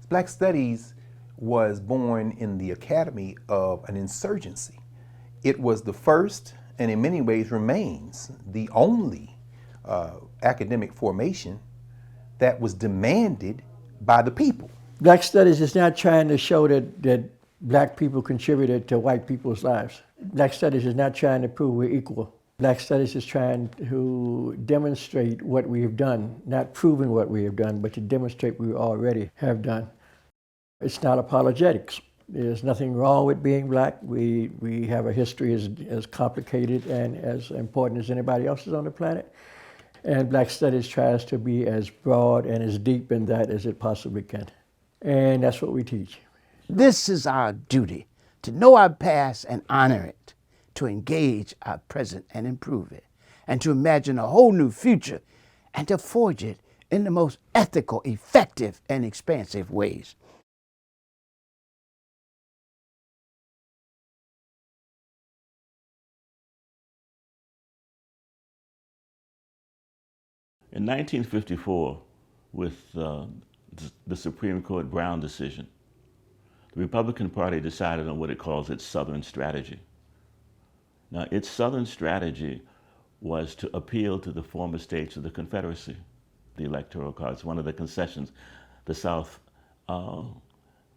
Black Studies was born in the academy of an insurgency. It was the first, and in many ways remains the only academic formation that was demanded by the people. Black Studies is not trying to show that black people contributed to white people's lives. Black Studies is not trying to prove we're equal. Black Studies is trying to demonstrate what we have done, not proving what we have done, but to demonstrate what we already have done. It's not apologetics. There's nothing wrong with being black. We have a history as complicated and as important as anybody else's on the planet. And Black Studies tries to be as broad and as deep in that as it possibly can. And that's what we teach. This is our duty, to know our past and honor it, to engage our present and improve it, and to imagine a whole new future and to forge it in the most ethical, effective, and expansive ways. In 1954, with the Supreme Court Brown decision, the Republican Party decided on what it calls its Southern strategy. Now, its Southern strategy was to appeal to the former states of the Confederacy, the Electoral College, one of the concessions the South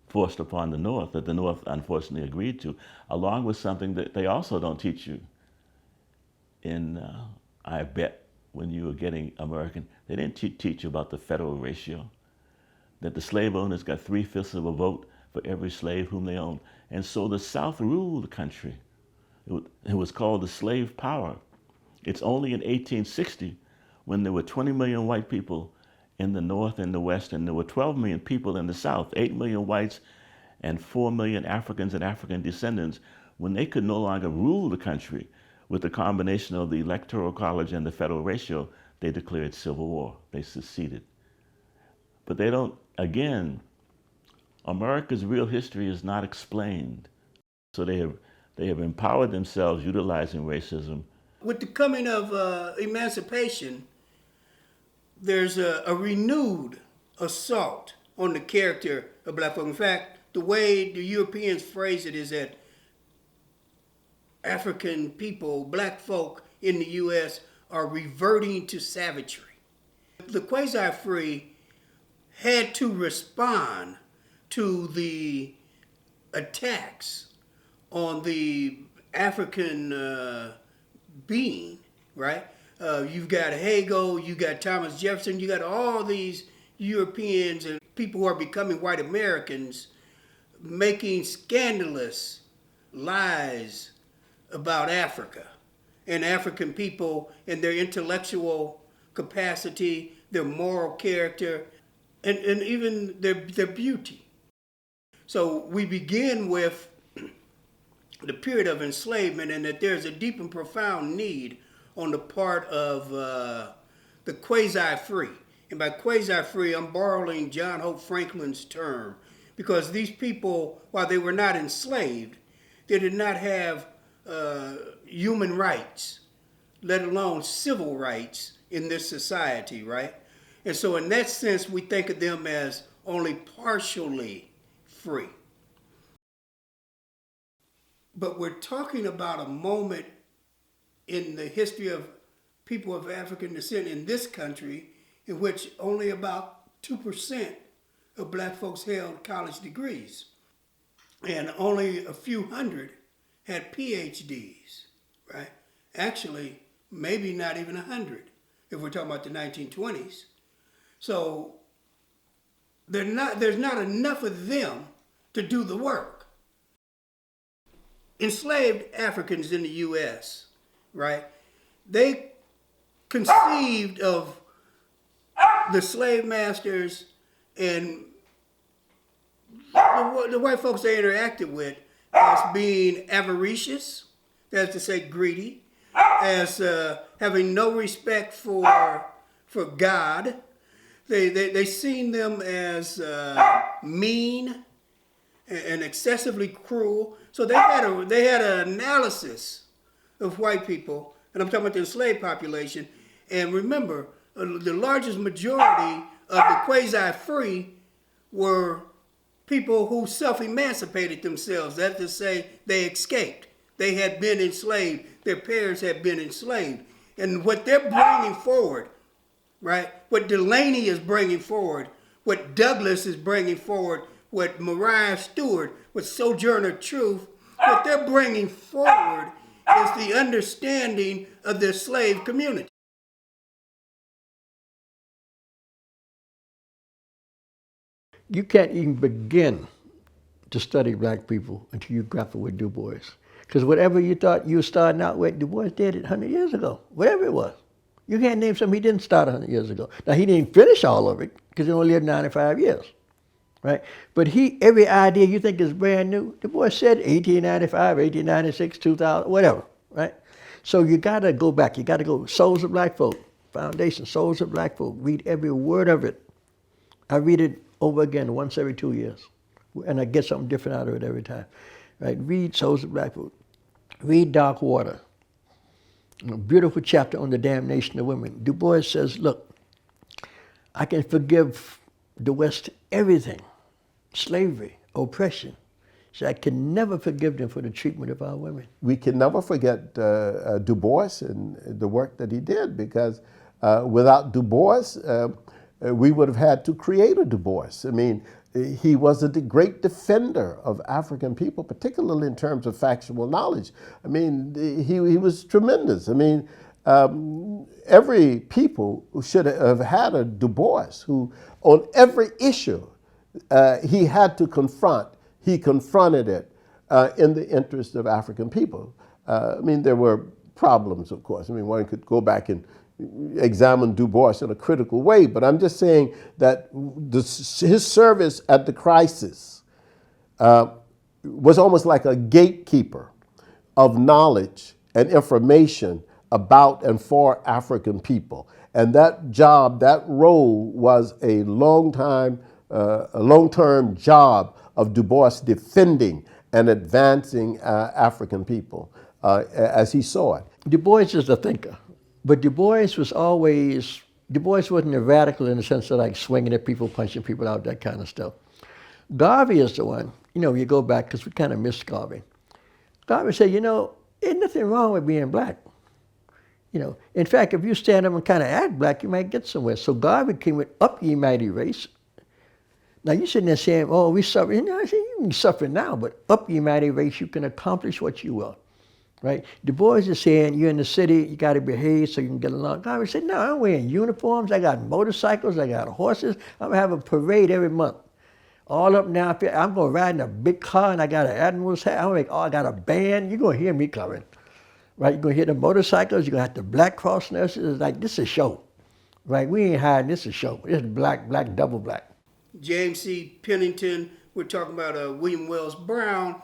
forced upon the North, that the North unfortunately agreed to, along with something that they also don't teach you in, I bet, when you were getting American, they didn't teach you about the federal ratio, that the slave owners got 3/5 of a vote for every slave whom they owned. And so the South ruled the country. It was called the slave power. It's only in 1860, when there were 20 million white people in the North and the West, and there were 12 million people in the South, 8 million whites and 4 million Africans and African descendants, when they could no longer rule the country with the combination of the Electoral College and the federal ratio, they declared civil war. They seceded. But they don't, again, America's real history is not explained. So they have empowered themselves utilizing racism. With the coming of emancipation, there's a renewed assault on the character of black folk. In fact, the way the Europeans phrase it is that African people, black folk in the U.S. are reverting to savagery. The Quasi-Free had to respond to the attacks on the African being, right? You've got Hegel, you got Thomas Jefferson, you got all these Europeans and people who are becoming white Americans making scandalous lies about Africa and African people and their intellectual capacity, their moral character, and even their beauty. So we begin with the period of enslavement, and that there's a deep and profound need on the part of the quasi-free. And by quasi-free, I'm borrowing John Hope Franklin's term, because these people, while they were not enslaved, they did not have human rights, let alone civil rights in this society, right? And so in that sense, we think of them as only partially free. But we're talking about a moment in the history of people of African descent in this country in which only about 2% of black folks held college degrees. And only a few hundred had PhDs, right? Actually, maybe not even 100 if we're talking about the 1920s. So there's not enough of them to do the work. Enslaved Africans in the U.S., right? They conceived of the slave masters and the white folks they interacted with as being avaricious, that's to say greedy, as having no respect for God. They seen them as mean and excessively cruel. So they had an analysis of white people, and I'm talking about the enslaved population. And remember, the largest majority of the quasi-free were people who self-emancipated themselves. That's to say, they escaped. They had been enslaved. Their parents had been enslaved. And what they're bringing forward, right? What Delaney is bringing forward, what Douglass is bringing forward, what Mariah Stewart, what Sojourner Truth, what they're bringing forward is the understanding of the slave community. You can't even begin to study black people until you grapple with Du Bois. Because whatever you thought you were starting out with, Du Bois did it 100 years ago, whatever it was. You can't name something he didn't start 100 years ago. Now, he didn't finish all of it because he only lived 95 years, right? But every idea you think is brand new, Du Bois said 1895, 1896, 2000, whatever, right? So you got to go back. You got to go Souls of Black Folk, Foundation, Souls of Black Folk. Read every word of it. I read it over again once every 2 years, and I get something different out of it every time, right? Read Souls of Black Folk. Read Dark Water, a beautiful chapter on the damnation of women. Du Bois says, look, I can forgive the West everything, slavery, oppression. So I can never forgive them for the treatment of our women. We can never forget Du Bois and the work that he did, because without Du Bois, we would have had to create a Du Bois. I mean, he was a great defender of African people, particularly in terms of factual knowledge. I mean, he was tremendous. I mean, every people should have had a Du Bois who, on every issue he had to confront, he confronted it in the interest of African people. I mean, there were problems, of course. I mean, one could go back and examine Du Bois in a critical way, but I'm just saying that his service at the crisis was almost like a gatekeeper of knowledge and information about and for African people. And that job, that role, was a long-term job of Du Bois defending and advancing African people as he saw it. Du Bois is a thinker. But Du Bois wasn't a radical in the sense of like swinging at people, punching people out, that kind of stuff. Garvey is the one, you go back, because we kind of missed Garvey. Garvey said, ain't nothing wrong with being black. In fact, if you stand up and kind of act black, you might get somewhere. So Garvey came with Up Ye Mighty Race. Now you're sitting there saying, oh, we suffer. I said, you can suffer now, but Up Ye Mighty Race, you can accomplish what you will. Right? Du Bois is saying, you're in the city, you got to behave so you can get along. Garvey said, no, I'm wearing uniforms, I got motorcycles, I got horses, I'm going to have a parade every month. All up now, I'm going to ride in a big car and I got an admiral's hat, I got a band, you're going to hear me coming. Right? You're going to hear the motorcycles, you're going to have the Black Cross nurses. It's like, this is a show. Right? We ain't hiding, this is a show. It's black, double black. James C. Pennington, we're talking about William Wells Brown,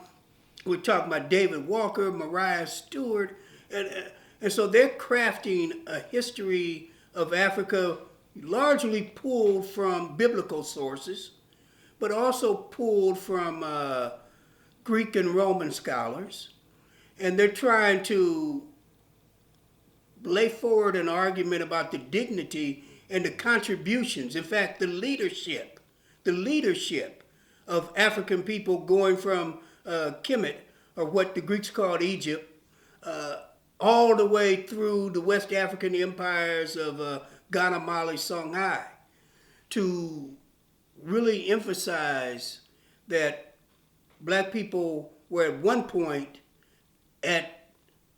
we're talking about David Walker, Mariah Stewart, and so they're crafting a history of Africa largely pulled from biblical sources, but also pulled from Greek and Roman scholars. And they're trying to lay forward an argument about the dignity and the contributions, in fact, the leadership of African people going from Kemet, or what the Greeks called Egypt, all the way through the West African empires of Ghana, Mali, Songhai, to really emphasize that black people were at one point at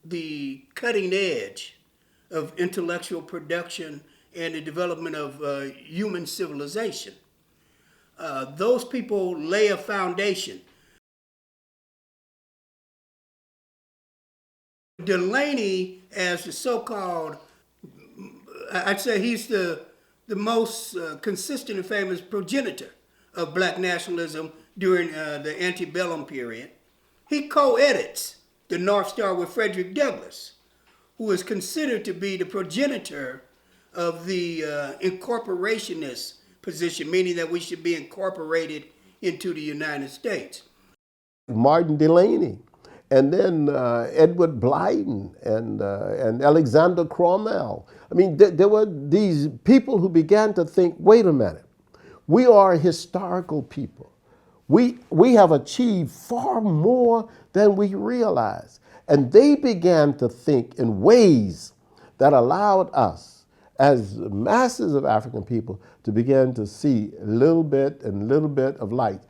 the cutting edge of intellectual production and the development of human civilization. Those people lay a foundation. Delaney, as the so-called, I'd say he's the most consistent and famous progenitor of black nationalism during the antebellum period. He co-edits the North Star with Frederick Douglass, who is considered to be the progenitor of the incorporationist position, meaning that we should be incorporated into the United States. Martin Delaney, and then Edward Blyden and Alexander Cromwell. I mean, there were these people who began to think, wait a minute, we are a historical people. we have achieved far more than we realize. And they began to think in ways that allowed us, as masses of African people, to begin to see a little bit of light.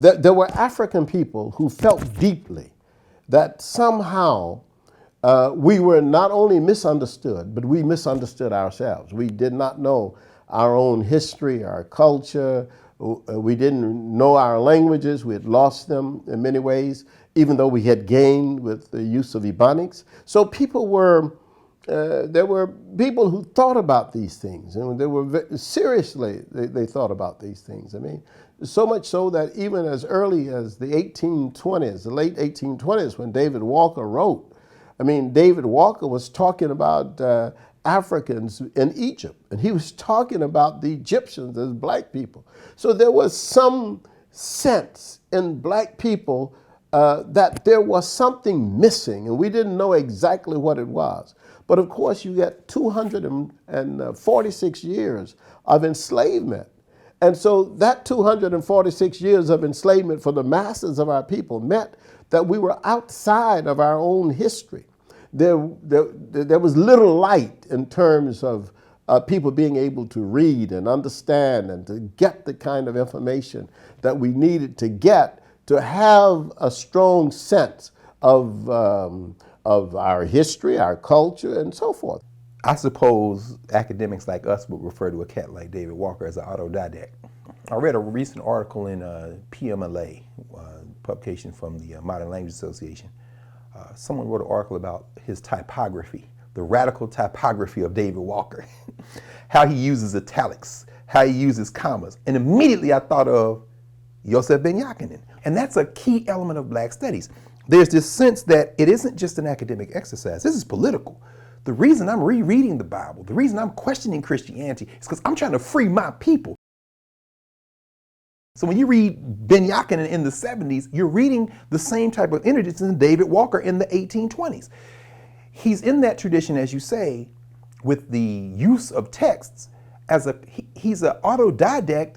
There were African people who felt deeply that somehow we were not only misunderstood, but we misunderstood ourselves. We did not know our own history, our culture. We didn't know our languages. We had lost them in many ways, even though we had gained with the use of Ebonics. So people were, there were people who thought about these things, and they were seriously, they thought about these things. I mean, so much so that even as early as the 1820s, the late 1820s, when David Walker wrote, I mean, David Walker was talking about Africans in Egypt, and he was talking about the Egyptians as black people. So there was some sense in black people that there was something missing, and we didn't know exactly what it was. But of course, you get 246 years of enslavement. And so that 246 years of enslavement for the masses of our people meant that we were outside of our own history. There was little light in terms of people being able to read and understand and to get the kind of information that we needed to get to have a strong sense of our history, our culture, and so forth. I suppose academics like us would refer to a cat like David Walker as an autodidact. I read a recent article in PMLA, publication from the Modern Language Association. Someone wrote an article about his typography, the radical typography of David Walker, how he uses italics, how he uses commas. And immediately I thought of Yosef Ben-Jochannan. And that's a key element of Black studies. There's this sense that it isn't just an academic exercise, this is political. The reason I'm rereading the Bible, the reason I'm questioning Christianity is because I'm trying to free my people. So when you read Ben-Jochannan in the 70s, you're reading the same type of energy as David Walker in the 1820s. He's in that tradition, as you say, with the use of texts as he's an autodidact,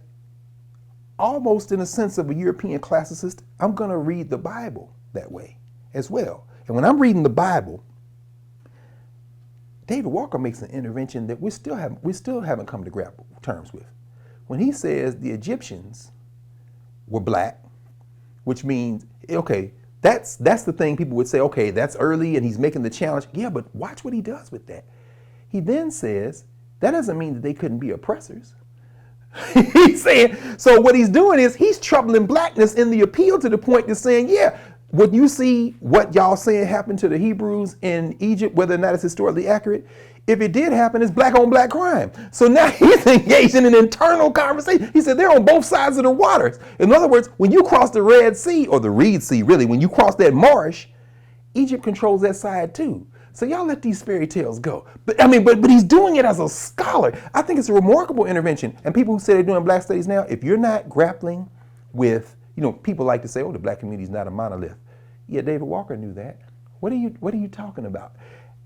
almost in a sense of a European classicist. I'm going to read the Bible that way as well. And when I'm reading the Bible, David Walker makes an intervention that we still haven't come to terms with. When he says the Egyptians were black, which means, okay, that's the thing people would say, okay, that's early and he's making the challenge. Yeah, but watch what he does with that. He then says, that doesn't mean that they couldn't be oppressors. He's saying, so what he's doing is he's troubling blackness in the appeal to the point to saying, yeah, when you see what y'all saying happened to the Hebrews in Egypt, whether or not it's historically accurate, if it did happen, it's black on black crime. So now he's engaged in an internal conversation. He said they're on both sides of the waters. In other words, when you cross the Red Sea, or the Reed Sea really, when you cross that marsh, Egypt controls that side too. So y'all let these fairy tales go. But he's doing it as a scholar. I think it's a remarkable intervention. And people who say they're doing Black studies now, if you're not grappling with, people like to say, oh, the Black community is not a monolith. Yeah, David Walker knew that. What are you talking about?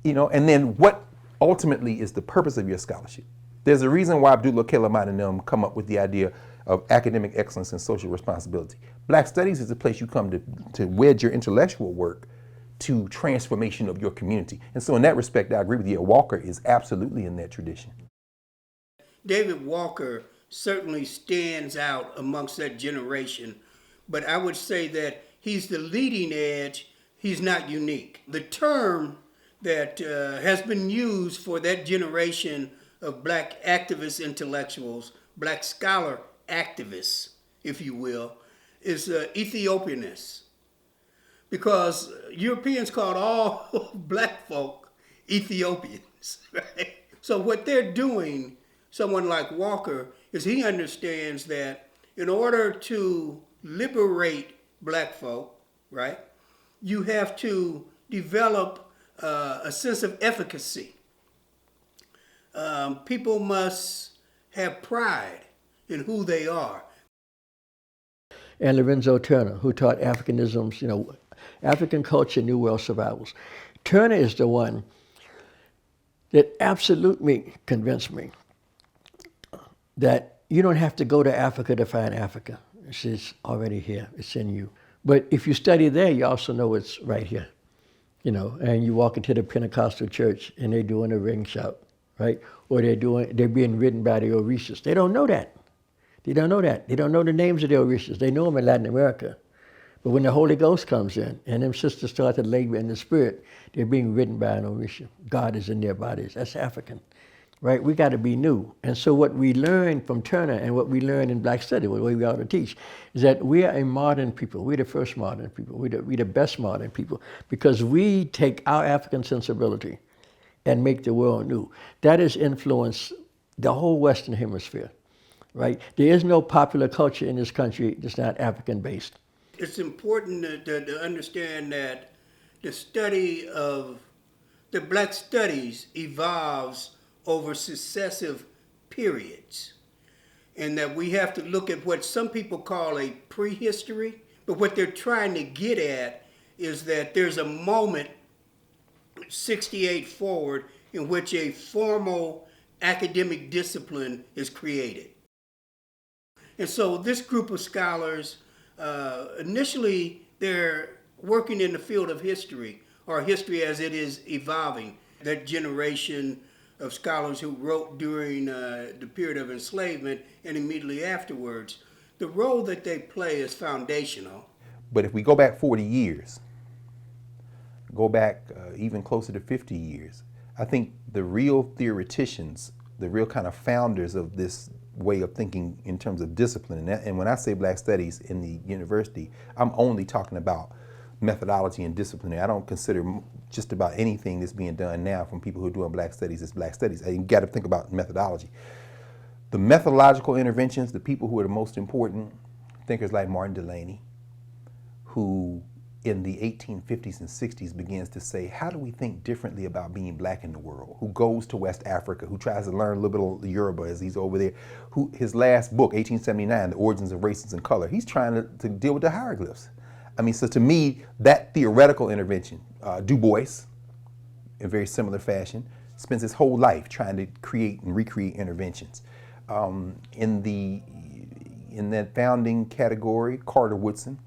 And then what ultimately is the purpose of your scholarship? There's a reason why Abdullah Keleman and them come up with the idea of academic excellence and social responsibility. Black studies is a place you come to wedge your intellectual work to transformation of your community. And so in that respect, I agree with you. Walker is absolutely in that tradition. David Walker certainly stands out amongst that generation, but I would say that he's the leading edge. He's not unique. The term that has been used for that generation of Black activist intellectuals, Black scholar activists, if you will, is Ethiopianness. Because Europeans called all Black folk Ethiopians, right? So what they're doing, someone like Walker, is he understands that in order to liberate Black folk, right, you have to develop a sense of efficacy. People must have pride in who they are. And Lorenzo Turner, who taught Africanisms, African culture, New World survivals. Turner is the one that absolutely convinced me that you don't have to go to Africa to find Africa. It's just already here. It's in you. But if you study there, you also know it's right here. You know, and you walk into the Pentecostal church and they're doing a ring shout, right? Or they're being written by the Orishas. They don't know that. They don't know that. They don't know the names of the Orishas. They know them in Latin America. But when the Holy Ghost comes in and them sisters start to labor in the spirit, they're being written by an Orisha. God is in their bodies. That's African, right? We got to be new. And so what we learn from Turner and what we learn in Black Study, the way we ought to teach, is that we are a modern people. We're the first modern people. We're the best modern people because we take our African sensibility and make the world new. That has influenced the whole Western Hemisphere, right? There is no popular culture in this country that's not African-based. It's important to understand that the study of the Black studies evolves over successive periods, and that we have to look at what some people call a prehistory, but what they're trying to get at is that there's a moment 68 forward in which a formal academic discipline is created. And so this group of scholars, initially they're working in the field of history, or history as it is evolving. That generation of scholars who wrote during the period of enslavement and immediately afterwards, the role that they play is foundational. But if we go back 40 years, go back even closer to 50 years, I think the real theoreticians, the real kind of founders of this way of thinking in terms of discipline, and when I say Black studies in the university, I'm only talking about methodology and discipline. I don't consider just about anything that's being done now from people who are doing Black studies as Black studies. You got to think about methodology. The methodological interventions, the people who are the most important, thinkers like Martin Delany, who in the 1850s and 60s begins to say, how do we think differently about being Black in the world? Who goes to West Africa, who tries to learn a little bit of Yoruba as he's over there, who his last book, 1879, The Origins of Races and Color, he's trying to deal with the hieroglyphs. I mean, so to me, that theoretical intervention, Du Bois, in very similar fashion, spends his whole life trying to create and recreate interventions. In that founding category, Carter Woodson,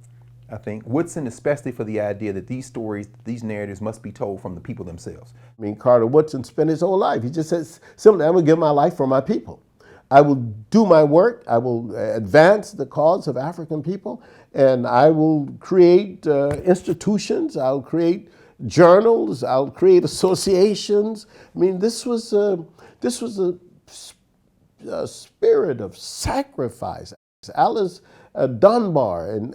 I think. Woodson, especially for the idea that these stories, these narratives must be told from the people themselves. I mean, Carter Woodson spent his whole life. He just says, simply, I'm going to give my life for my people. I will do my work. I will advance the cause of African people, and I will create institutions. I'll create journals. I'll create associations. I mean, this was a spirit of sacrifice. Alice Dunbar and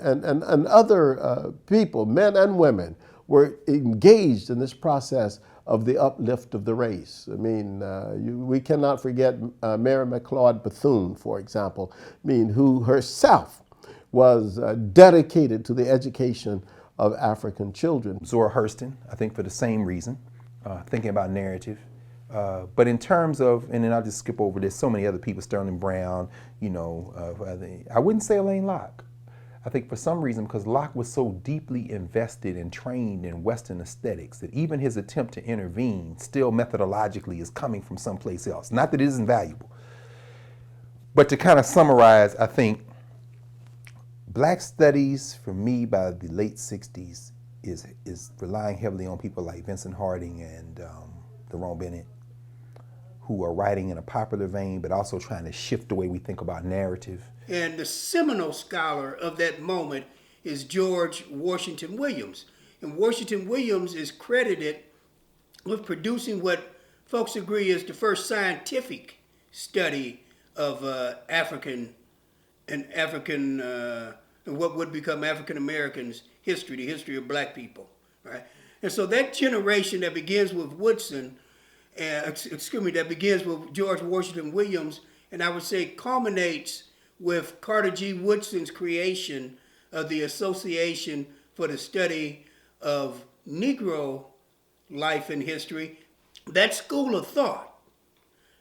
other people, men and women, were engaged in this process of the uplift of the race. I mean, we cannot forget Mary McLeod Bethune, for example, I mean, who herself was dedicated to the education of African children. Zora Hurston, I think for the same reason, thinking about narrative. But in terms of, and then I'll just skip over, there's so many other people, Sterling Brown, you know, I wouldn't say Alain Locke. I think for some reason, because Locke was so deeply invested and trained in Western aesthetics that even his attempt to intervene still methodologically is coming from someplace else. Not that it isn't valuable. But to kind of summarize, I think Black studies for me by the late 60s is relying heavily on people like Vincent Harding and Deron Bennett, who are writing in a popular vein, but also trying to shift the way we think about narrative. And the seminal scholar of that moment is George Washington Williams. And Washington Williams is credited with producing what folks agree is the first scientific study of African and what would become African Americans' history, the history of Black people, right? And so that generation that begins with Woodson, that begins with George Washington Williams, and I would say culminates with Carter G. Woodson's creation of the Association for the Study of Negro Life and History. That school of thought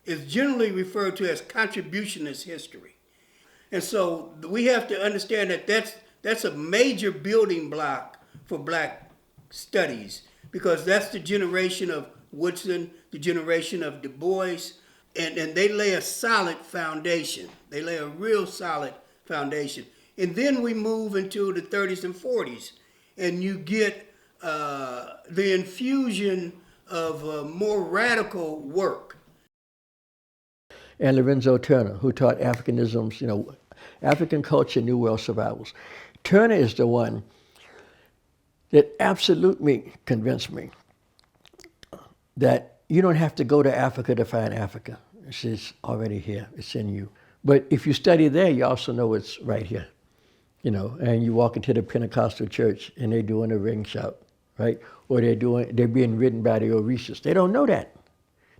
is generally referred to as contributionist history. And so we have to understand that that's a major building block for Black studies, because that's the generation of Woodson, the generation of Du Bois, and they lay a solid foundation. They lay a real solid foundation. And then we move into the 30s and 40s, and you get the infusion of more radical work. And Lorenzo Turner, who taught Africanisms, African culture, New World survivals. Turner is the one that absolutely convinced me that you don't have to go to Africa to find Africa. It's already here, it's in you. But if you study there, you also know it's right here, and you walk into the Pentecostal church and they're doing a ring shout, right? Or they're being ridden by the Orishas. They don't know that.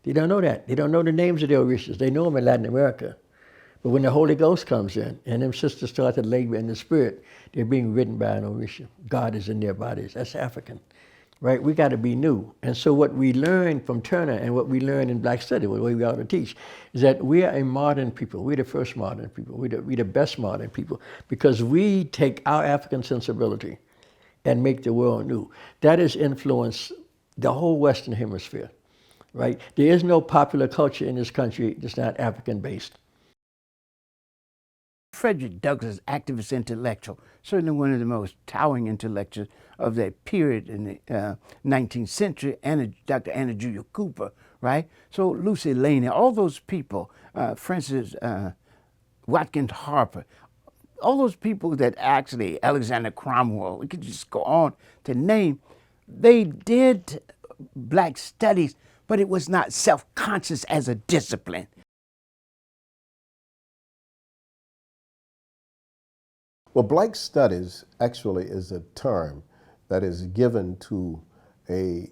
They don't know that. They don't know the names of the Orishas. They know them in Latin America. But when the Holy Ghost comes in and them sisters start to labor in the spirit, they're being ridden by an Orisha. God is in their bodies. That's African, right? We got to be new. And so what we learn from Turner and what we learn in Black Study, what we ought to teach, is that we are a modern people. We're the first modern people. We're the best modern people because we take our African sensibility and make the world new. That has influenced the whole Western Hemisphere, right? There is no popular culture in this country that's not African-based. Frederick Douglass, activist intellectual, certainly one of the most towering intellectuals of that period in the 19th century, and Dr. Anna Julia Cooper, right? So Lucy Laney, all those people, Francis Watkins Harper, all those people that actually, Alexander Cromwell, we could just go on to name, they did Black studies, but it was not self-conscious as a discipline. Well, Black Studies actually is a term that is given to a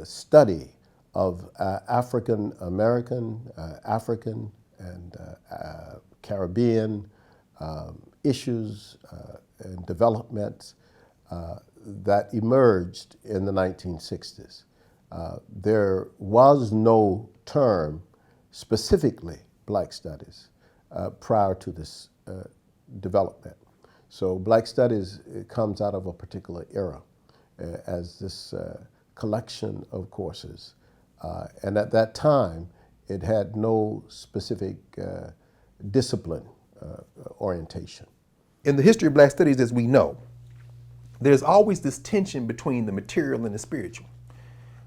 study of African American, African, and Caribbean issues and developments that emerged in the 1960s. There was no term specifically Black Studies prior to this development. So Black Studies comes out of a particular era as this collection of courses. And at that time, it had no specific discipline orientation. In the history of Black studies, as we know, there's always this tension between the material and the spiritual.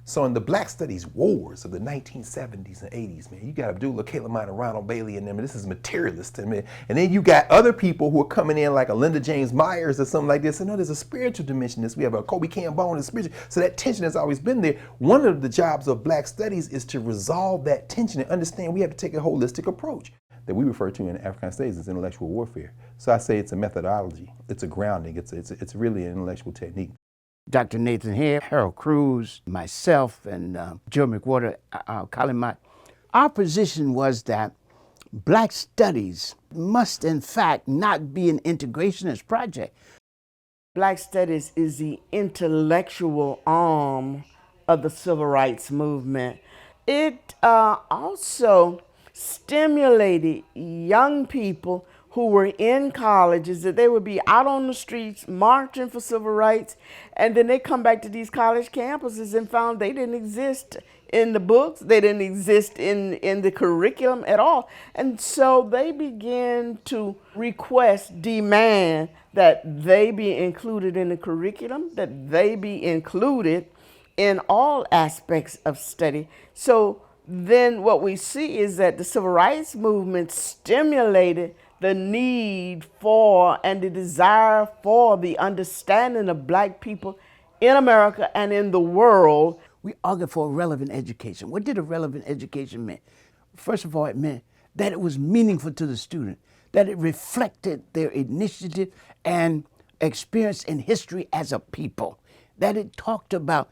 So in the Black Studies wars of the 1970s and 80s, man, you got Abdullah Kalaman and Ronald Bailey and them, and this is materialist. And then you got other people who are coming in like a Linda James Myers or something like this. And no, there's a spiritual dimension to this. We have a Kobe Cambone and spiritual. So that tension has always been there. One of the jobs of Black Studies is to resolve that tension and understand we have to take a holistic approach that we refer to in African studies as intellectual warfare. So I say it's a methodology. It's a grounding. It's really an intellectual technique. Dr. Nathan Hare, Harold Cruz, myself, and Joe McWhorter, Kalimot, our position was that Black Studies must, in fact, not be an integrationist project. Black Studies is the intellectual arm of the civil rights movement. It also stimulated young people who were in colleges, that they would be out on the streets marching for civil rights, and then they come back to these college campuses and found they didn't exist in the books, they didn't exist in the curriculum at all. And so they began to request, demand that they be included in the curriculum, that they be included in all aspects of study. So then what we see is that the civil rights movement stimulated the need for and the desire for the understanding of Black people in America and in the world. We argued for a relevant education. What did a relevant education mean? First of all, it meant that it was meaningful to the student, that it reflected their initiative and experience in history as a people, that it talked about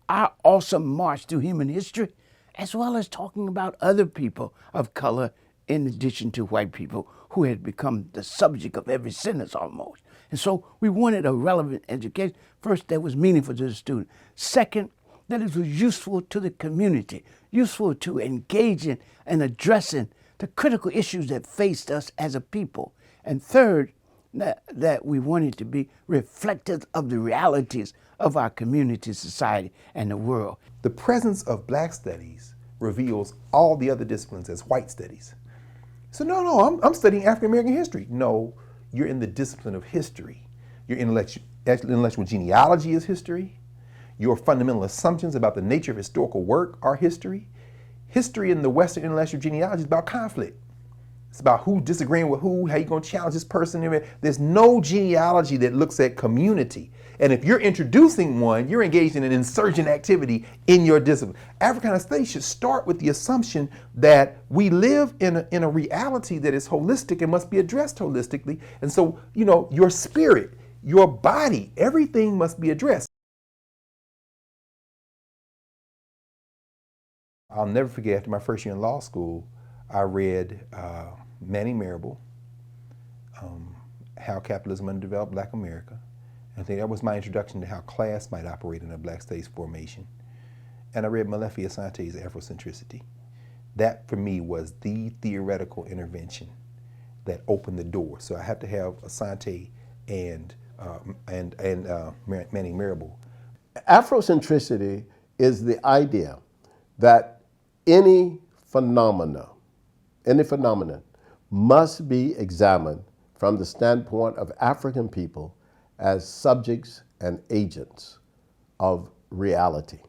our awesome march through human history, as well as talking about other people of color in addition to white people who had become the subject of every sentence almost. And so we wanted a relevant education, first, that was meaningful to the student. Second, that it was useful to the community, useful to engage in and addressing the critical issues that faced us as a people. And third, that we wanted to be reflective of the realities of our community, society, and the world. The presence of Black studies reveals all the other disciplines as white studies. So no, I'm studying African American history. No, you're in the discipline of history. Your intellectual genealogy is history. Your fundamental assumptions about the nature of historical work are history. History in the Western intellectual genealogy is about conflict. It's about who disagreeing with who, how you going to challenge this person. There's no genealogy that looks at community. And if you're introducing one, you're engaged in an insurgent activity in your discipline. Africana studies should start with the assumption that we live in a reality that is holistic and must be addressed holistically. And so, your spirit, your body, everything must be addressed. I'll never forget, after my first year in law school, I read Manning Marable, How Capitalism Underdeveloped Black America. I think that was my introduction to how class might operate in a Black states formation. And I read Molefi Asante's Afrocentricity. That, for me, was the theoretical intervention that opened the door. So I have to have Asante and Manning Marable. Afrocentricity is the idea that any phenomenon must be examined from the standpoint of African people as subjects and agents of reality.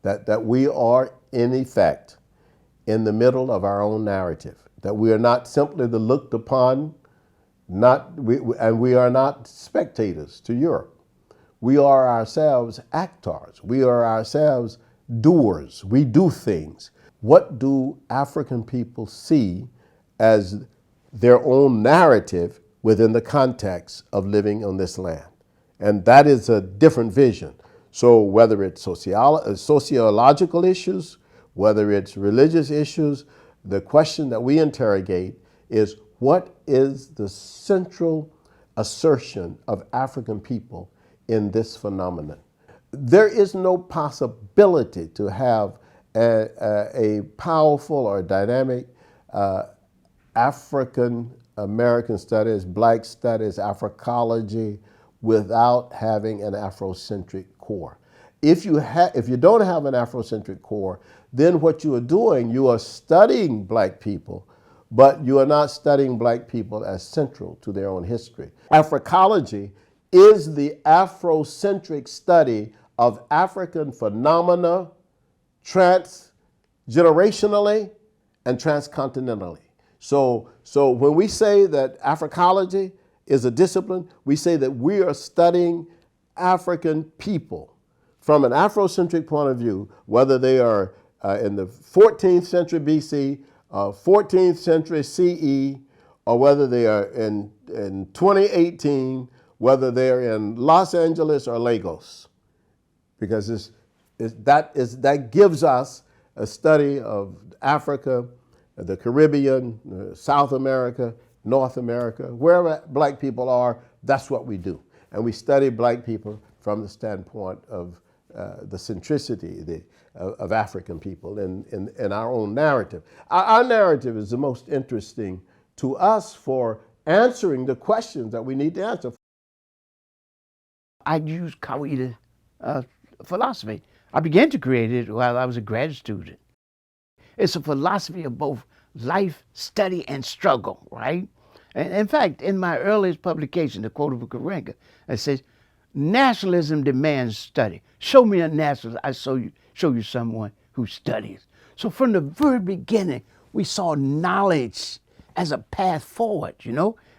That we are, in effect, in the middle of our own narrative. That we are not simply the looked upon, and we are not spectators to Europe. We are ourselves actors. We are ourselves doers. We do things. What do African people see as their own narrative within the context of living on this land? And that is a different vision. So whether it's sociological issues, whether it's religious issues, the question that we interrogate is, what is the central assertion of African people in this phenomenon? There is no possibility to have a powerful or dynamic African American studies, Black studies, Africology, without having an Afrocentric core. If you don't have an Afrocentric core, then what you are doing, you are studying Black people, but you are not studying Black people as central to their own history. Africology is the Afrocentric study of African phenomena transgenerationally and transcontinentally. So when we say that Africology is a discipline, we say that we are studying African people from an Afrocentric point of view, whether they are in the 14th century BC, 14th century CE, or whether they are in 2018, whether they're in Los Angeles or Lagos, because that gives us a study of Africa, the Caribbean, South America, North America, wherever Black people are. That's what we do, and we study Black people from the standpoint of the centricity of African people in our own narrative. Our narrative is the most interesting to us for answering the questions that we need to answer. I use Kawida philosophy. I began to create it while I was a grad student. It's a philosophy of both life, study, and struggle, right? And in fact, in my earliest publication, The Quote of Karenga, it says, nationalism demands study. Show me a nationalist, I show you someone who studies. So from the very beginning, we saw knowledge as a path forward,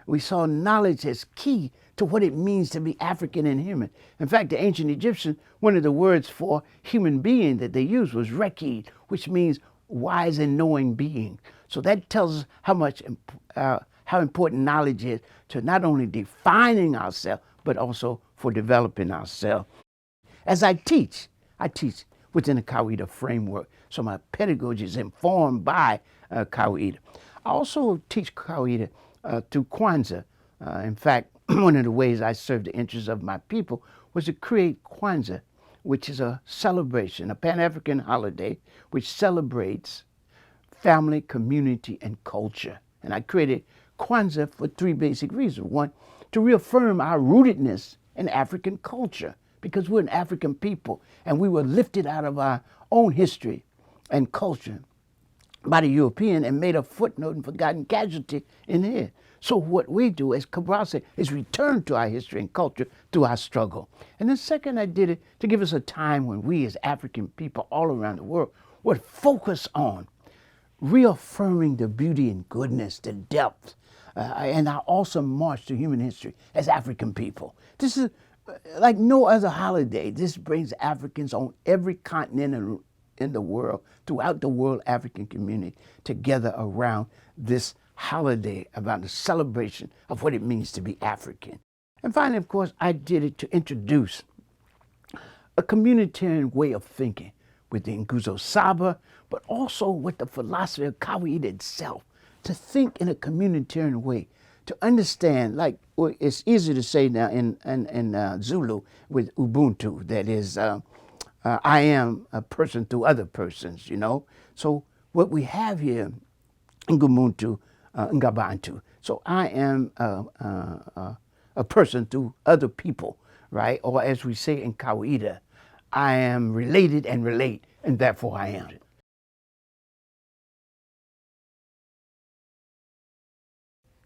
We saw knowledge as key to what it means to be African and human. In fact, the ancient Egyptian, one of the words for human being that they used was rekid, which means wise and knowing being. So that tells us how important knowledge is to not only defining ourselves, but also for developing ourselves. As I teach within the Kawida framework, so my pedagogy is informed by Kawida. I also teach Kawida through Kwanzaa. In fact, one of the ways I serve the interests of my people was to create Kwanzaa, which is a celebration, a Pan-African holiday, which celebrates family, community, and culture. And I created Kwanzaa for three basic reasons. One, to reaffirm our rootedness in African culture, because we're an African people and we were lifted out of our own history and culture by the European and made a footnote and forgotten casualty in here. So what we do, as Cabral said, is return to our history and culture through our struggle. And then second, I did it to give us a time when we as African people all around the world would focus on reaffirming the beauty and goodness, the depth, and our awesome march to human history as African people. This is like no other holiday. This brings Africans on every continent in the world, throughout the world African community, together around this holiday about the celebration of what it means to be African. And finally, of course, I did it to introduce a communitarian way of thinking with the Nguzo Saba, but also with the philosophy of Kawaida itself, to think in a communitarian way, to understand, like it's easy to say now in Zulu with Ubuntu, that is, I am a person through other persons, you know. So what we have here in Ubuntu, Ngabantu. So I am a person through other people, right? Or as we say in Kawaida, I am related and relate, and therefore I am.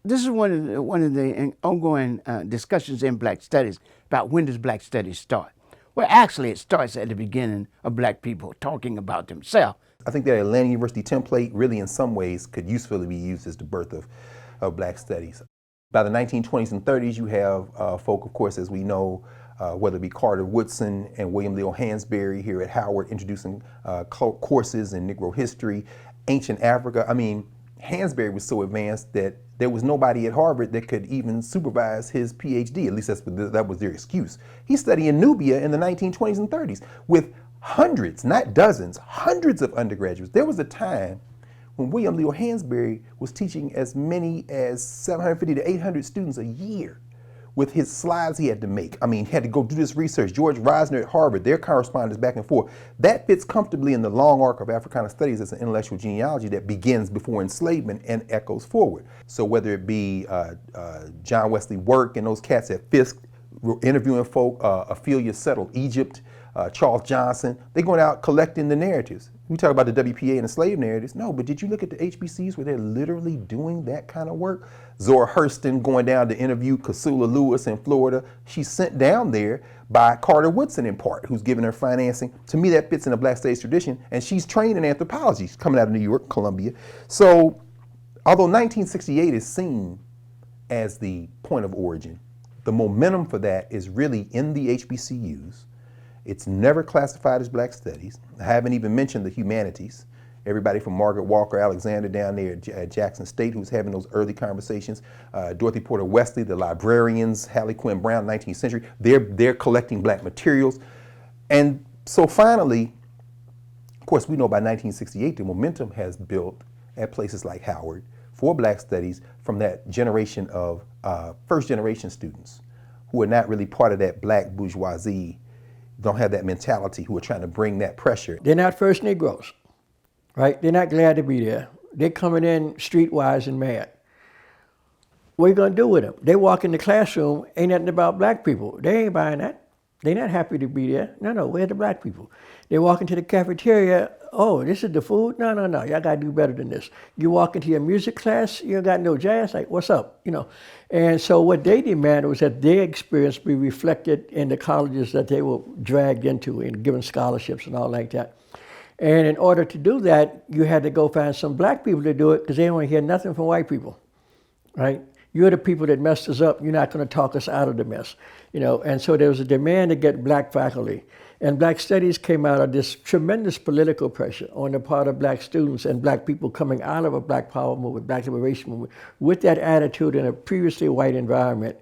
This is one of the ongoing discussions in Black Studies about when does Black Studies start. Well, actually, it starts at the beginning of Black people talking about themselves. I think that Atlanta University template really in some ways could usefully be used as the birth of Black studies. By the 1920s and 30s, you have folk, of course, as we know, whether it be Carter Woodson and William Leo Hansberry here at Howard, introducing courses in Negro history, ancient Africa. I mean, Hansberry was so advanced that there was nobody at Harvard that could even supervise his PhD. At least that was their excuse. He studied in Nubia in the 1920s and 30s with hundreds, not dozens, hundreds of undergraduates. There was a time when William Leo Hansberry was teaching as many as 750 to 800 students a year with his slides he had to make. I mean, he had to go do this research. George Reisner at Harvard, their correspondence back and forth. That fits comfortably in the long arc of Africana studies as an intellectual genealogy that begins before enslavement and echoes forward. So whether it be John Wesley Work and those cats at Fisk interviewing folk, Ophelia Settle Egypt, Charles Johnson, they're going out collecting the narratives. We talk about the WPA and the slave narratives. No, but did you look at the HBCUs where they're literally doing that kind of work? Zora Hurston going down to interview Casula Lewis in Florida. She's sent down there by Carter Woodson in part, who's giving her financing. To me, that fits in a Black studies tradition. And she's trained in anthropology. She's coming out of New York, Columbia. So although 1968 is seen as the point of origin, the momentum for that is really in the HBCUs. It's never classified as Black studies. I haven't even mentioned the humanities. Everybody from Margaret Walker Alexander down there at Jackson State who's having those early conversations. Dorothy Porter Wesley, the librarians, Hallie Quinn Brown, 19th century, they're collecting Black materials. And so finally, of course, we know by 1968 the momentum has built at places like Howard for Black studies from that generation of first generation students who are not really part of that Black bourgeoisie, don't have that mentality, who are trying to bring that pressure. They're not first Negroes, right? They're not glad to be there. They're coming in streetwise and mad. What are you gonna do with them? They walk in the classroom, ain't nothing about Black people. They ain't buying that. They're not happy to be there. No, where are the Black people? They walk into the cafeteria, oh, this is the food? No, y'all gotta do better than this. You walk into your music class, you ain't got no jazz, like, what's up? You know. And so what they demanded was that their experience be reflected in the colleges that they were dragged into and given scholarships and all like that. And in order to do that, you had to go find some Black people to do it because they don't want to hear nothing from white people, right? You're the people that messed us up. You're not going to talk us out of the mess, you know. And so there was a demand to get Black faculty. And Black studies came out of this tremendous political pressure on the part of Black students and Black people coming out of a Black power movement, Black liberation movement, with that attitude in a previously white environment.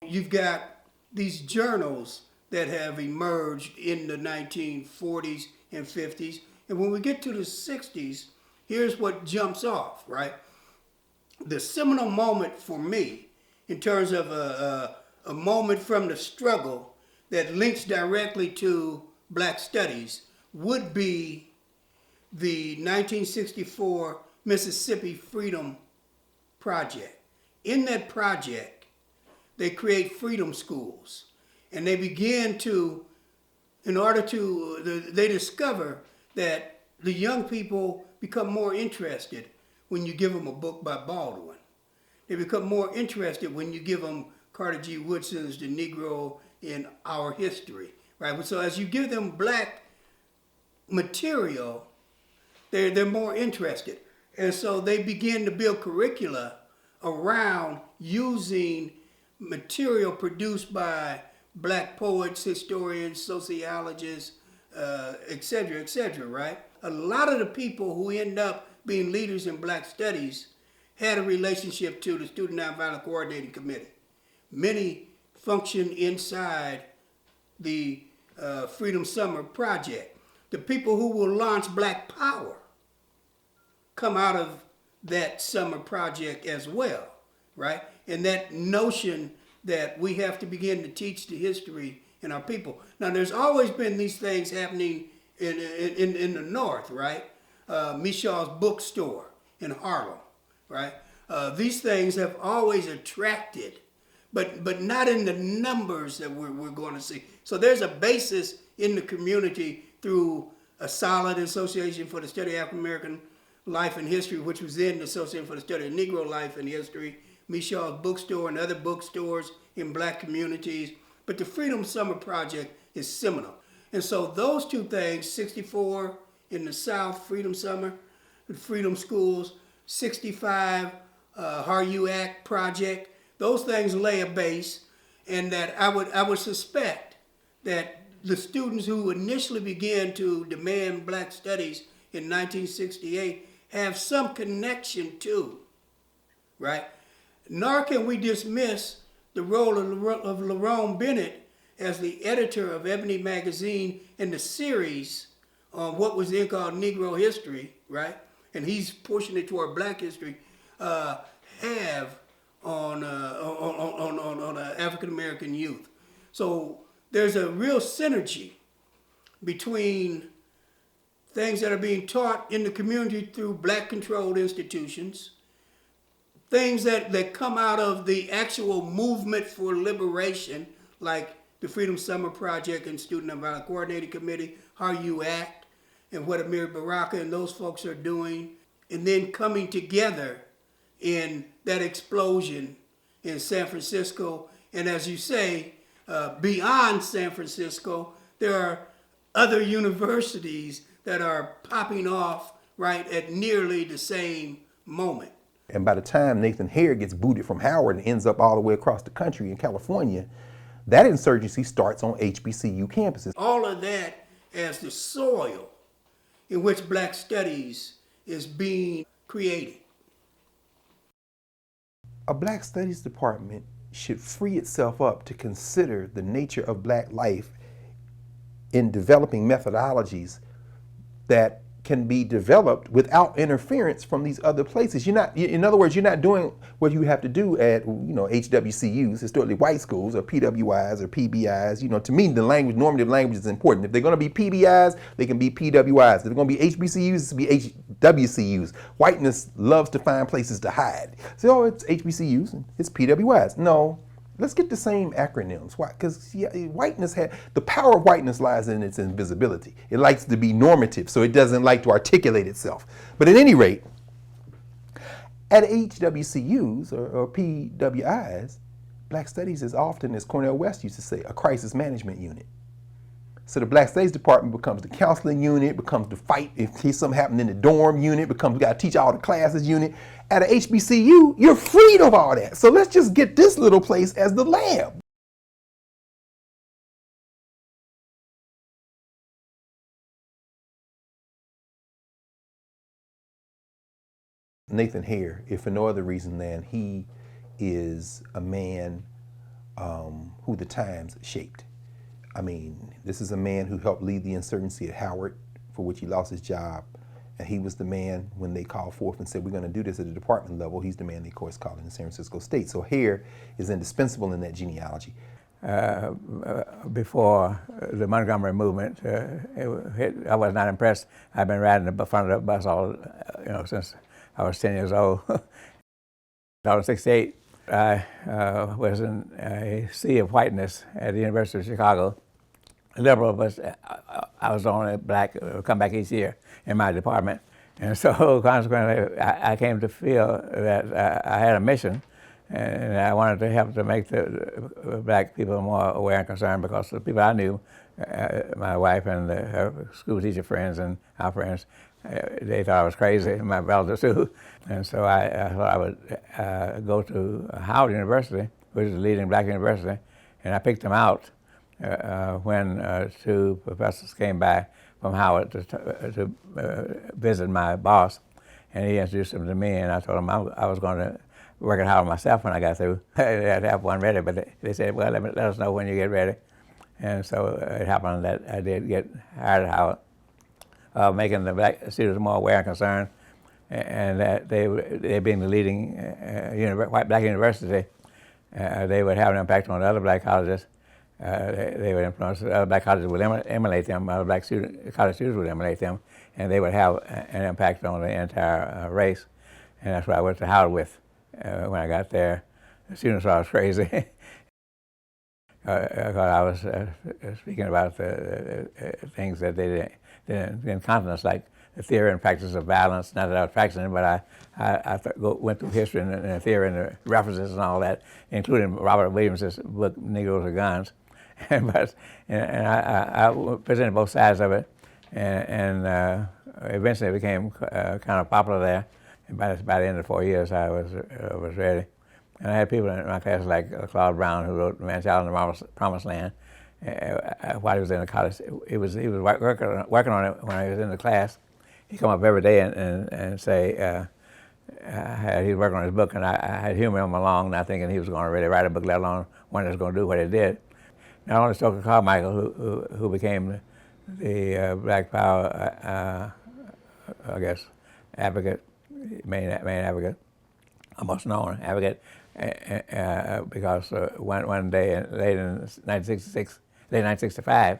You've got these journals that have emerged in the 1940s and 50s. And when we get to the 60s, here's what jumps off, right? The seminal moment for me, in terms of a moment from the struggle that links directly to Black studies, would be the 1964 Mississippi Freedom Project. In that project, they create freedom schools, and they begin to, they discover that the young people become more interested when you give them a book by Baldwin. They become more interested when you give them Carter G. Woodson's The Negro in Our History, right? So as you give them Black material, they're more interested. And so they begin to build curricula around using material produced by Black poets, historians, sociologists, et cetera, right? A lot of the people who end up being leaders in Black studies had a relationship to the Student Nonviolent Coordinating Committee. Many function inside the Freedom Summer Project. The people who will launch Black Power come out of that summer project as well, right? And that notion that we have to begin to teach the history in our people. Now, there's always been these things happening in the North, right? Michal's bookstore in Harlem, right? These things have always attracted, but not in the numbers that we're going to see. So there's a basis in the community through a solid Association for the Study of African American Life and History, which was then the Association for the Study of Negro Life and History, Michal's bookstore and other bookstores in Black communities. But the Freedom Summer Project is seminal. And so those two things, 64 in the South, Freedom Summer, the Freedom Schools, 65, HARU-ACT Project, those things lay a base, and that I would suspect that the students who initially began to demand Black studies in 1968 have some connection to, right? Nor can we dismiss the role of Lerone Bennett as the editor of Ebony Magazine and the series on what was then called Negro History, right? And he's pushing it toward Black history, have on African American youth. So there's a real synergy between things that are being taught in the community through Black-controlled institutions, things that come out of the actual movement for liberation, like the Freedom Summer Project and Student Nonviolent Coordinating Committee, HARU-ACT, and what Amiri Baraka and those folks are doing, and then coming together in that explosion in San Francisco. And as you say, beyond San Francisco, there are other universities that are popping off right at nearly the same moment. And by the time Nathan Hare gets booted from Howard and ends up all the way across the country in California, that insurgency starts on HBCU campuses. All of that as the soil in which Black studies is being created. A Black Studies department should free itself up to consider the nature of Black life in developing methodologies that can be developed without interference from these other places. In other words, you're not doing what you have to do at, HWCUs, historically white schools, or PWIs or PBIs. To me, the normative language is important. If they're going to be PBIs, they can be PWIs. If they're going to be HBCUs, it's to be HWCUs. Whiteness loves to find places to hide. So, it's HBCUs and it's PWIs. No. Let's get the same acronyms. Why? Because whiteness the power of whiteness lies in its invisibility. It likes to be normative, so it doesn't like to articulate itself. But at any rate, at HWCUs or PWIs, Black Studies is often, as Cornel West used to say, a crisis management unit. So the Black Studies department becomes the counseling unit, becomes the fight if something happened in the dorm unit, becomes we got to teach all the classes unit. At a HBCU, you're freed of all that. So let's just get this little place as the lab. Nathan Hare, if for no other reason than he is a man who the times shaped. I mean, this is a man who helped lead the insurgency at Howard, for which he lost his job. And he was the man when they called forth and said, we're going to do this at the department level. He's the man they, of course, called in the San Francisco State. So Hare is indispensable in that genealogy. Before the Montgomery movement I was not impressed. I've been riding the front of the bus all, since I was 10 years old. I was 68. I was in a sea of whiteness at the University of Chicago. Liberal, but I was the only black come back each year in my department. And so consequently, I came to feel that I had a mission, and I wanted to help to make the black people more aware and concerned, because the people I knew, my wife and her school teacher friends and our friends, they thought I was crazy, my relatives too. And so I thought I would go to Howard University, which is the leading black university, and I picked them out when two professors came by from Howard to visit my boss, and he introduced them to me, and I told him I was going to work at Howard myself when I got through. I had to have one ready, but they said, well, let us know when you get ready. And so it happened that I did get hired at Howard, making the black students more aware and concerned, and that they being the leading white black university, they would have an impact on the other black colleges. They would influence other black colleges would emulate them, other black college students would emulate them, and they would have an impact on the entire race. And that's what I went to Howard with when I got there. The students thought I was crazy. I was speaking about the things that they didn't in continence, like the theory and practice of violence. Not that I was practicing it, but I went through history and the theory and the references and all that, including Robert Williams' book, Negroes or Guns. But I presented both sides of it, and eventually it became kind of popular there. And by the end of 4 years, I was ready. And I had people in my class like Claude Brown, who wrote Man Child in the Promised Land. While he was in the college, he was working on it when I was in the class. He'd come up every day and say he was working on his book, and I had humor him along, not thinking he was going to really write a book, let alone one that was going to do what he did. Not only Stokely Carmichael, who became the Black Power, I guess, advocate, main advocate, almost known advocate, because one day late in 1965,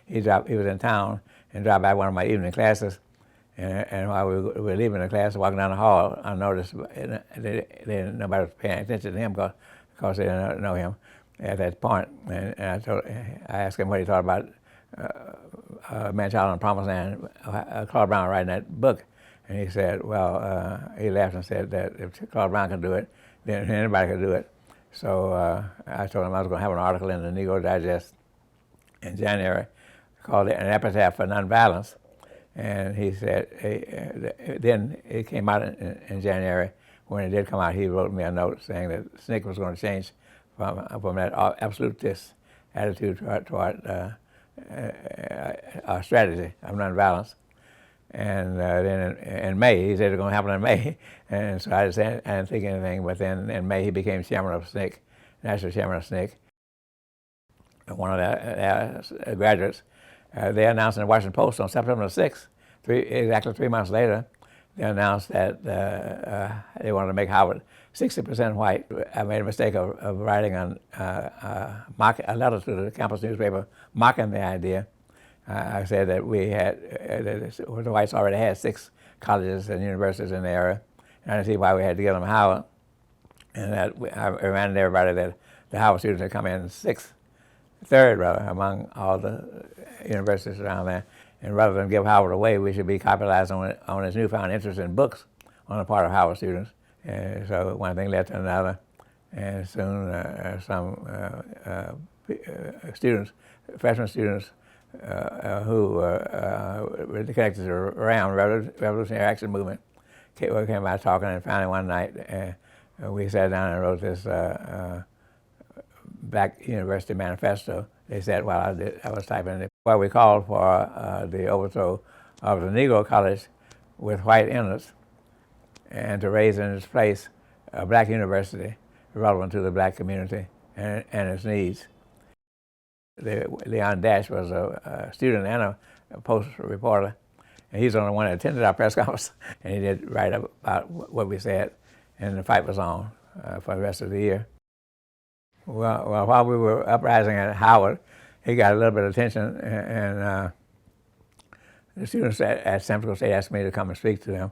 he was in town and dropped by one of my evening classes. And while we were leaving the class, walking down the hall, I noticed nobody was paying attention to him because they didn't know him at that point. And I asked him what he thought about Man Child on the Promised Land, Claude Brown writing that book. And he said, well, he laughed and said that if Claude Brown can do it, then anybody can do it. So I told him I was going to have an article in the Negro Digest in January called An Epitaph for Nonviolence. And he said, then it came out in January. When it did come out, he wrote me a note saying that SNCC was going to change from that absolutist attitude toward our strategy of nonviolence. And then in May, he said it was going to happen in May. And so I didn't think anything, but then in May he became chairman of SNCC, national chairman of SNCC. One of the graduates, they announced in the Washington Post on September 6th, exactly 3 months later, they announced that they wanted to make Howard 60% white. I made a mistake of writing a letter to the campus newspaper mocking the idea. I said that the whites already had 6 colleges and universities in the area, and I didn't see why we had to give them Howard. And that I reminded everybody that the Howard students had come in third among all the universities around there. And rather than give Howard away, we should be capitalizing on its newfound interest in books on the part of Howard students. And so one thing led to another, and soon some freshman students who were connected to the RAM, Revolutionary Action Movement, came by talking, and finally one night we sat down and wrote this Black University Manifesto. They said while I was typing it, where we called for the overthrow of the Negro College with white innards, and to raise in its place a black university relevant to the black community and its needs. Leon Dash was a student and a post reporter, and he's the only one that attended our press conference, and he did write up about what we said, and the fight was on for the rest of the year. Well, while we were uprising at Howard, he got a little bit of attention, and the students at San Francisco State asked me to come and speak to them,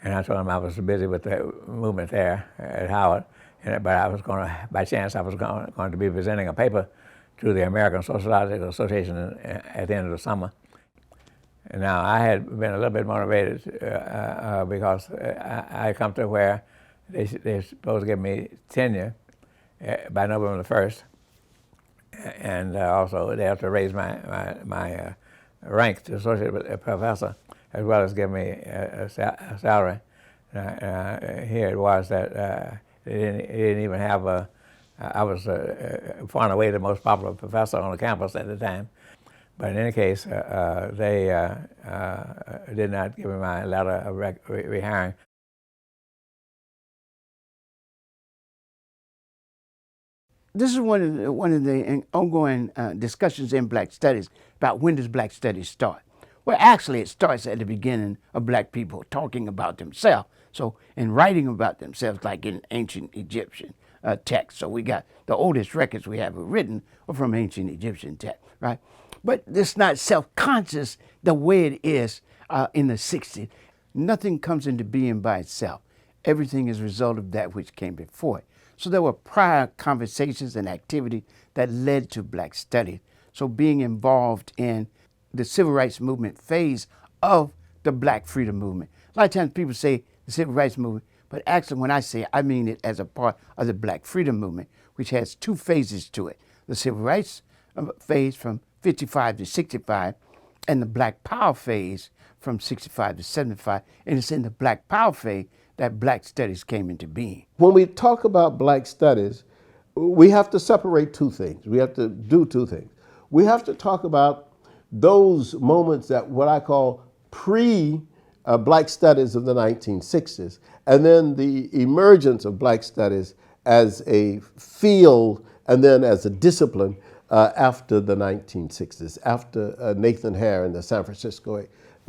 and I told them I was busy with the movement there at Howard, but I was going to, by chance, I was going to be presenting a paper to the American Sociological Association at the end of the summer. And now I had been a little bit motivated because I come to where they're supposed to give me tenure by November the 1st, and also they have to raise my rank to associate professor, as well as give me a salary. Here it was that they didn't even have a. I was far and away the most popular professor on the campus at the time. But in any case, they did not give me my letter of rehiring. This is one of the ongoing discussions in Black Studies about when does Black Studies start. Well, actually, it starts at the beginning of Black people talking about themselves. So, in writing about themselves, like in ancient Egyptian texts. So we got the oldest records we have written are from ancient Egyptian texts, right? But it's not self-conscious the way it is in the 60s. Nothing comes into being by itself. Everything is a result of that which came before it. So there were prior conversations and activity that led to Black Studies. So being involved in the civil rights movement phase of the Black freedom movement. A lot of times people say the civil rights movement, but actually when I say it, I mean it as a part of the Black freedom movement, which has two phases to it. The civil rights phase from 55 to 65, and the Black Power phase from 65 to 75. And it's in the Black Power phase that Black Studies came into being. When we talk about Black Studies, we have to separate two things. We have to do two things. We have to talk about those moments that what I call Black Studies of the 1960s, and then the emergence of Black Studies as a field and then as a discipline after the 1960s, after Nathan Hare and the San Francisco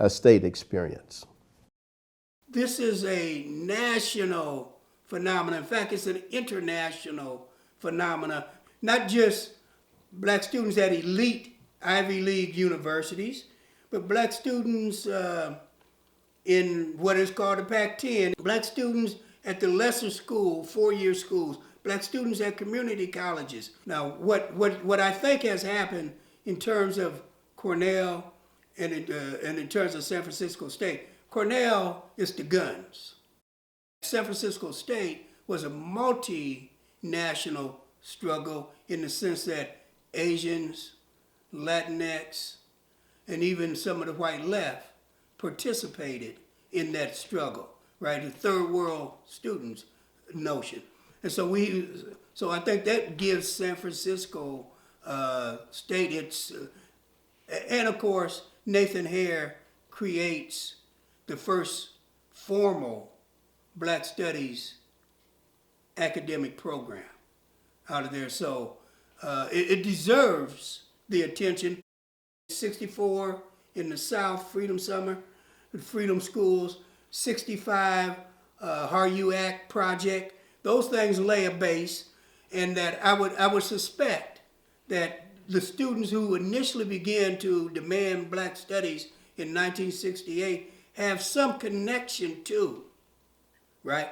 State experience. This is a national phenomenon. In fact, it's an international phenomenon. Not just Black students at elite Ivy League universities, but Black students in what is called the Pac-10, Black students at the lesser school, four-year schools, Black students at community colleges. Now, what I think has happened in terms of Cornell and in terms of San Francisco State, Cornell is the guns. San Francisco State was a multinational struggle in the sense that Asians, Latinx, and even some of the white left participated in that struggle, right? The third world students notion. And so I think that gives San Francisco State its, and of course, Nathan Hare creates the first formal Black Studies academic program out of there. So it deserves the attention. 64 in the South, Freedom Summer, the Freedom Schools, 65 HARU-ACT project. Those things lay a base, and that I would suspect that the students who initially began to demand Black Studies in 1968 have some connection to, right?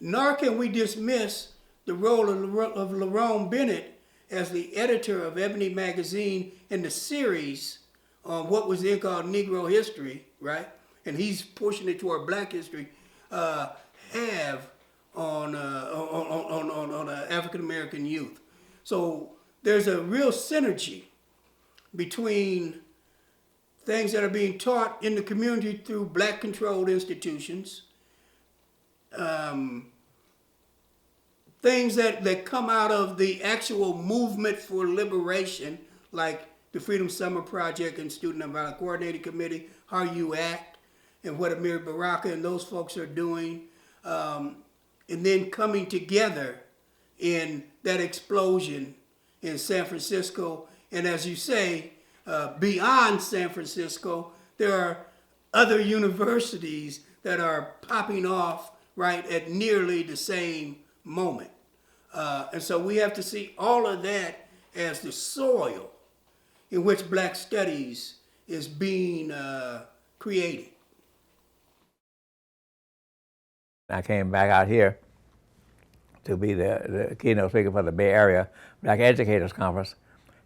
Nor can we dismiss the role of Lerone Bennett as the editor of Ebony Magazine in the series on what was then called Negro History, right? And he's pushing it toward Black history, have on African American youth. So there's a real synergy between things that are being taught in the community through Black controlled institutions, things that come out of the actual movement for liberation, like the Freedom Summer Project and Student Nonviolent Coordinating Committee, HARU-ACT, and what Amiri Baraka and those folks are doing, and then coming together in that explosion in San Francisco. And as you say, beyond San Francisco, there are other universities that are popping off right at nearly the same moment. And so we have to see all of that as the soil in which Black studies is being created. I came back out here to be the keynote speaker for the Bay Area Black Educators Conference.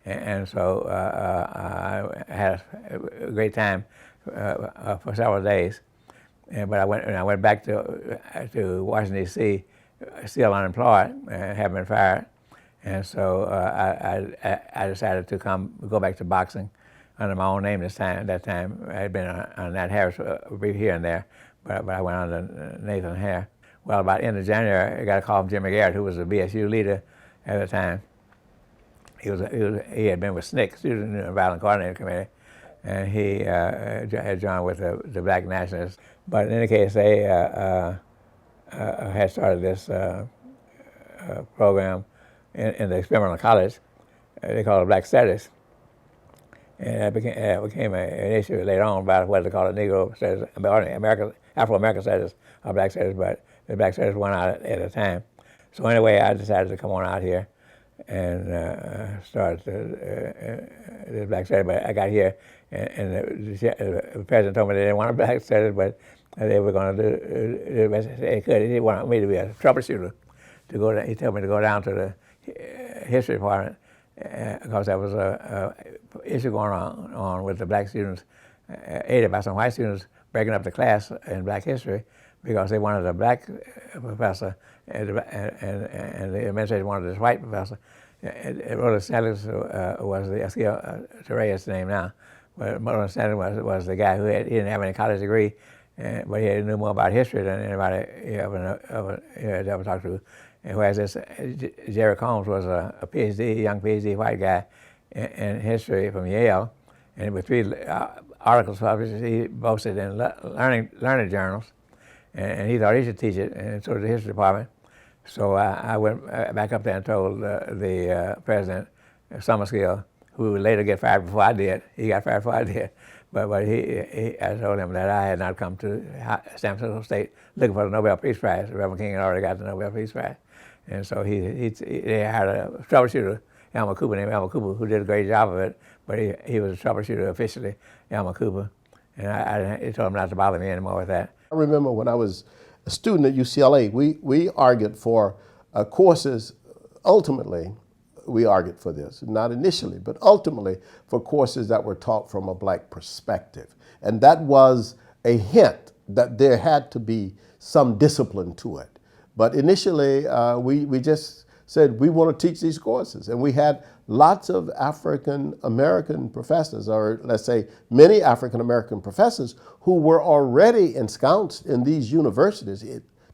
And so I had a great time for several days. But I went back to Washington, D.C., still unemployed and having been fired. And so I decided to go back to boxing under my own name this time. At that time, I had been on Nat Harris here and there, but I went under Nathan Hare. Well, about the end of January, I got a call from Jim McGarrett, who was the BSU leader at the time. He had been with SNCC, Student Violence Coordinating Committee, and he had joined with the Black Nationalists. But in any case, they had started this program in the experimental college. They called it Black Studies. And it became an issue later on about whether to call it Negro Studies, Afro-American Studies or Black Studies, but the Black Studies went out at a time. So anyway, I decided to come on out here and start the Black Studies. But I got here, and the president told me they didn't want a Black Studies, but they were going to do the best they could. He didn't want me to be a troubleshooter. He told me to go down to the history department because there was a issue going on with the Black students, aided by some white students breaking up the class in Black history because they wanted a Black professor and the administration wanted this white professor. Roland Stanley's was the Tereya's name now, but Roland Stanley was the guy he didn't have any college degree, but he knew more about history than anybody he ever talked to. And whereas this Jerry Combs was a young PhD white guy in history from Yale, and with 3 articles published, he boasted in learning journals, and he thought he should teach it, and so did the history department. So I went back up there and told the president, Summerskill, who would later get fired before I did. He got fired before I did. But I told him that I had not come to San Francisco State looking for the Nobel Peace Prize. Reverend King had already got the Nobel Peace Prize. And so they had a troubleshooter, Elmer Cooper, named Elmer Cooper, who did a great job of it, but he was a troubleshooter officially, Elmer Cooper. And he told him not to bother me anymore with that. I remember when I was a student at UCLA, we argued for courses. Ultimately, we argued for this, not initially, but ultimately for courses that were taught from a Black perspective. And that was a hint that there had to be some discipline to it. But initially, we just said we want to teach these courses. And we had lots of African American professors, or let's say many African American professors, who were already ensconced in these universities,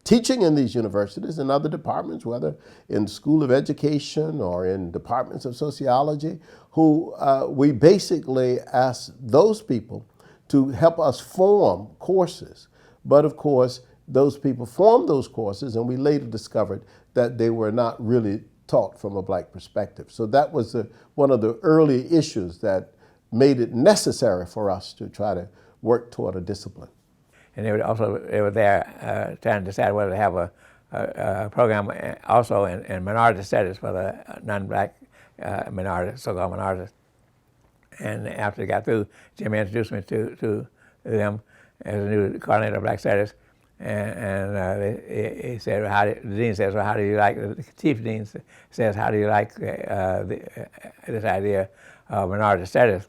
teaching in these universities and other departments, whether in School of Education or in departments of sociology, who we basically asked those people to help us form courses. But of course, those people formed those courses, and we later discovered that they were not really taught from a Black perspective. So that was one of the early issues that made it necessary for us to try to work toward a discipline. And they were there trying to decide whether to have a program also in minority studies for the non-Black minorities, so-called minorities. And after they got through, Jimmy introduced me to them as a new coordinator of Black Studies. And he said, the dean says, well, how do you like, the chief dean says, how do you like this idea of minority studies?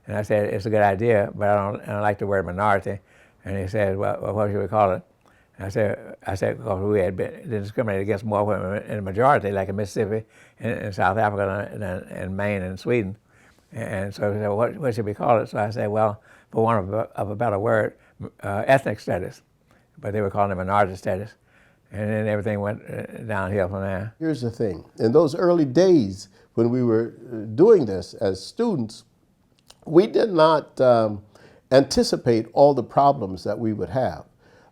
And I said, it's a good idea, but I don't like the word minority. And he said, well, what should we call it? And I said, because we had been discriminated against more women in the majority, like in Mississippi, in South Africa, and Maine, and Sweden. And so he said, well, what should we call it? So I said, well, for want of a better word, ethnic studies. But they were calling it minority studies. And then everything went downhill from there. Here's the thing. In those early days when we were doing this as students, we did not anticipate all the problems that we would have.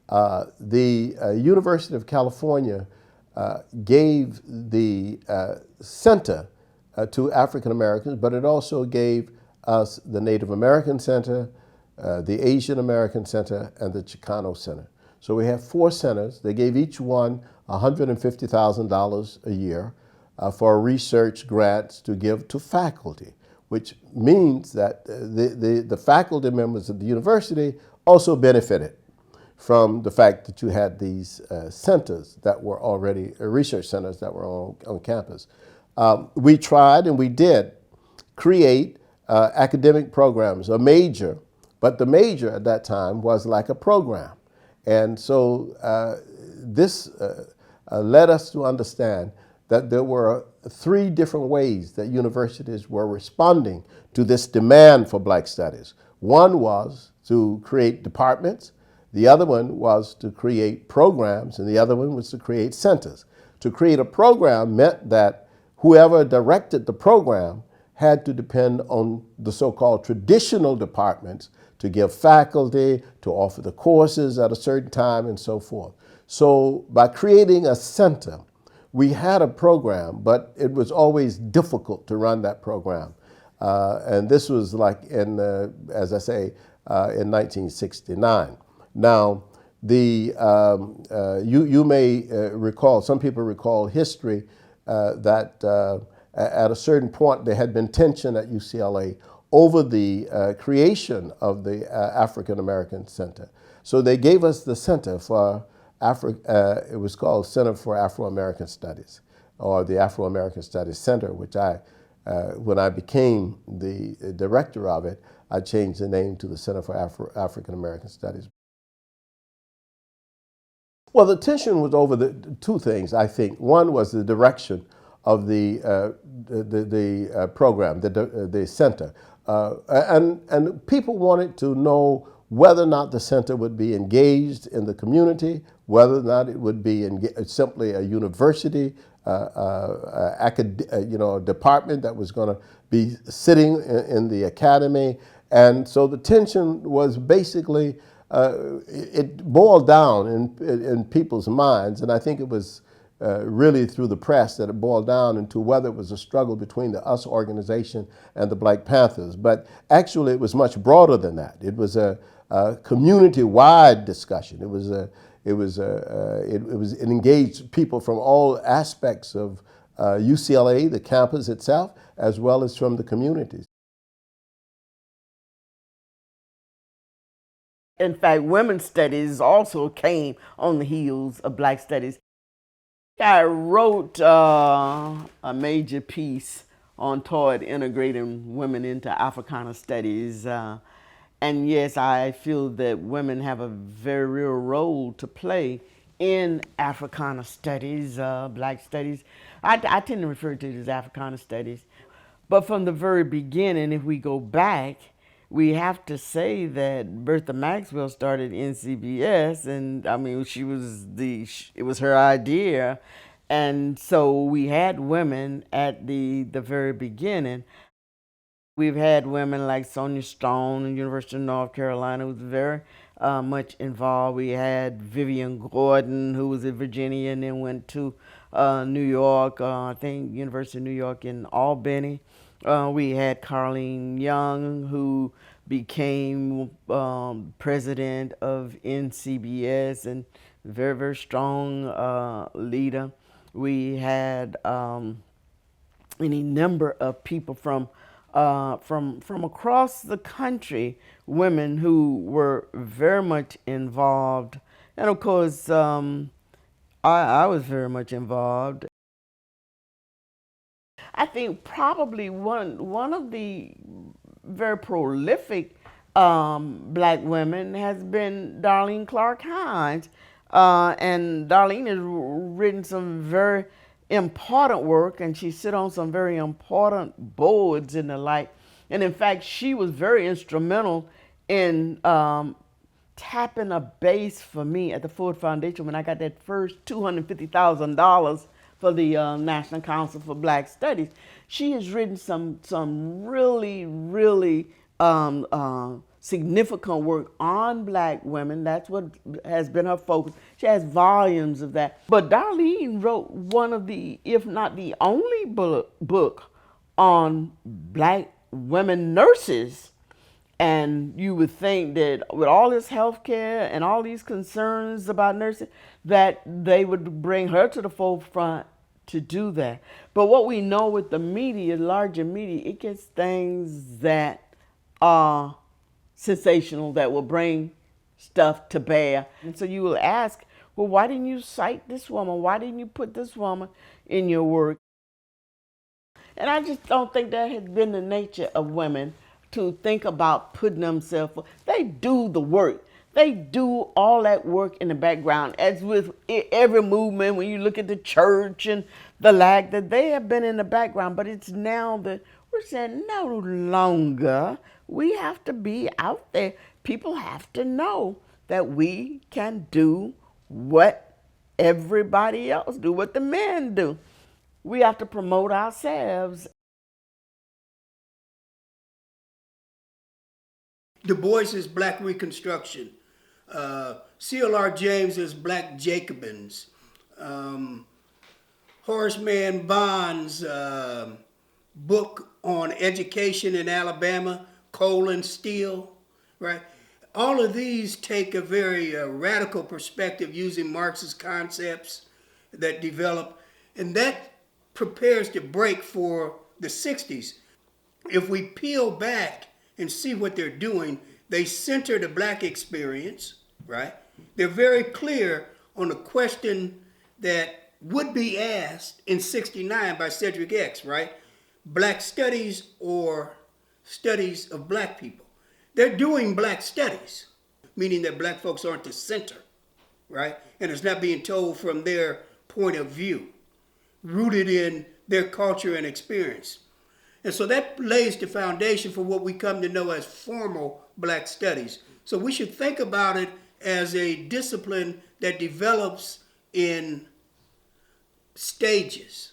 The University of California gave the center to African Americans, but it also gave us the Native American Center, the Asian American Center, and the Chicano Center. So we have 4 centers. They gave each one $150,000 a year for research grants to give to faculty, which means that the faculty members of the university also benefited from the fact that you had these centers that were already research centers that were on campus. We tried and we did create academic programs, a major, but the major at that time was like a program. And so this led us to understand that there were 3 different ways that universities were responding to this demand for Black studies. One was to create departments, the other one was to create programs, and the other one was to create centers. To create a program meant that whoever directed the program had to depend on the so-called traditional departments to give faculty, to offer the courses at a certain time, and so forth. So by creating a center, we had a program, but it was always difficult to run that program. And this was like in, as I say, in 1969. Now, you may recall, some people recall history that at a certain point there had been tension at UCLA over the creation of the African American Center. So they gave us the Center for it was called Center for Afro-American Studies, or the Afro-American Studies Center, which when I became the director of it, I changed the name to the Center for African American Studies. Well, the tension was over the 2 things, I think. One was the direction of the program, the center. And people wanted to know whether or not the center would be engaged in the community, whether or not it would be simply a university, department that was going to be sitting in the academy. And so the tension was basically, it boiled down in people's minds, and I think it was really through the press that it boiled down into whether it was a struggle between the US organization and the Black Panthers. But actually it was much broader than that. It was a community-wide discussion. It engaged people from all aspects of UCLA, the campus itself, as well as from the communities. In fact, women's studies also came on the heels of Black studies. I wrote a major piece toward integrating women into Africana studies. And yes, I feel that women have a very real role to play in Africana studies, Black studies. I tend to refer to it as Africana studies. But from the very beginning, if we go back, we have to say that Bertha Maxwell started NCBS, and I mean, it was her idea. And so we had women at the very beginning. We've had women like Sonia Stone in University of North Carolina, who was very much involved. We had Vivian Gordon, who was in Virginia and then went to New York, I think University of New York in Albany. We had Carlene Young, who became president of NCBS and very, very strong leader. We had any number of people from across the country, women who were very much involved. And of course, I was very much involved. I think probably one of the very prolific Black women has been Darlene Clark Hines. And Darlene has written some very important work, and she sit on some very important boards and the like. And in fact, she was very instrumental in tapping a base for me at the Ford Foundation when I got that first $250,000 for the National Council for Black Studies. She has written some really, really significant work on black women. That's what has been her focus. She has volumes of that. But Darlene wrote one of the, if not the only book on black women nurses. And you would think that with all this health care and all these concerns about nursing, that they would bring her to the forefront to do that. But what we know with the media, larger media, it gets things that are sensational, that will bring stuff to bear. And so you will ask, well, why didn't you cite this woman? Why didn't you put this woman in your work? And I just don't think that has been the nature of women to think about putting themselves. They do the work. They do all that work in the background. As with every movement, when you look at the church and the like, that they have been in the background. But it's now that we're saying no longer. We have to be out there. People have to know that we can do what everybody else do, what the men do. We have to promote ourselves. Du Bois is Black Reconstruction. C.L.R. James is Black Jacobins. Horace Mann Bond's book on education in Alabama, Coal and Steel, right? All of these take a very radical perspective using Marxist concepts that develop, and that prepares to break for the 60s. If we peel back and see what they're doing, they center the black experience, right? They're very clear on a question that would be asked in 69 by Cedric X, right? Black studies or studies of black people. They're doing black studies, meaning that black folks aren't the center, right? And it's not being told from their point of view, rooted in their culture and experience. And so that lays the foundation for what we come to know as formal black studies. So we should think about it as a discipline that develops in stages.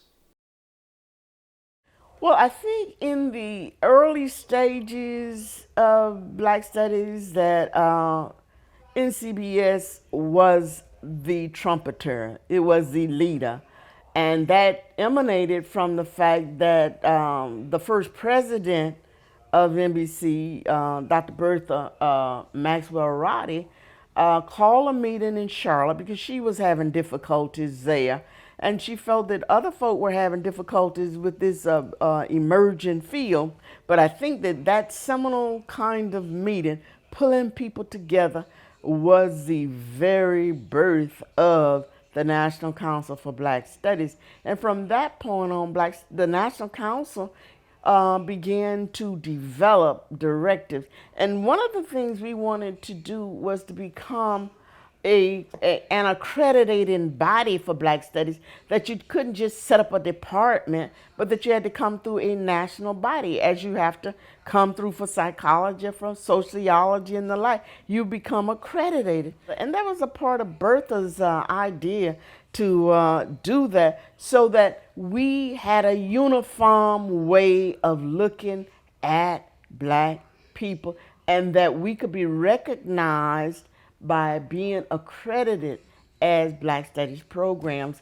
Well, I think in the early stages of black studies that NCBS was the trumpeter. It was the leader. And that emanated from the fact that the first president of NBC, Dr. Bertha Maxwell Roddy, called a meeting in Charlotte because she was having difficulties there. And she felt that other folk were having difficulties with this emerging field. But I think that that seminal kind of meeting, pulling people together, was the very birth of the National Council for Black Studies. And from that point on, the National Council began to develop directives. And one of the things we wanted to do was to become an accrediting body for black studies, that you couldn't just set up a department, but that you had to come through a national body, as you have to come through for psychology, for sociology and the like. You become accredited. And that was a part of Bertha's idea to do that, so that we had a uniform way of looking at black people, and that we could be recognized by being accredited as Black Studies programs.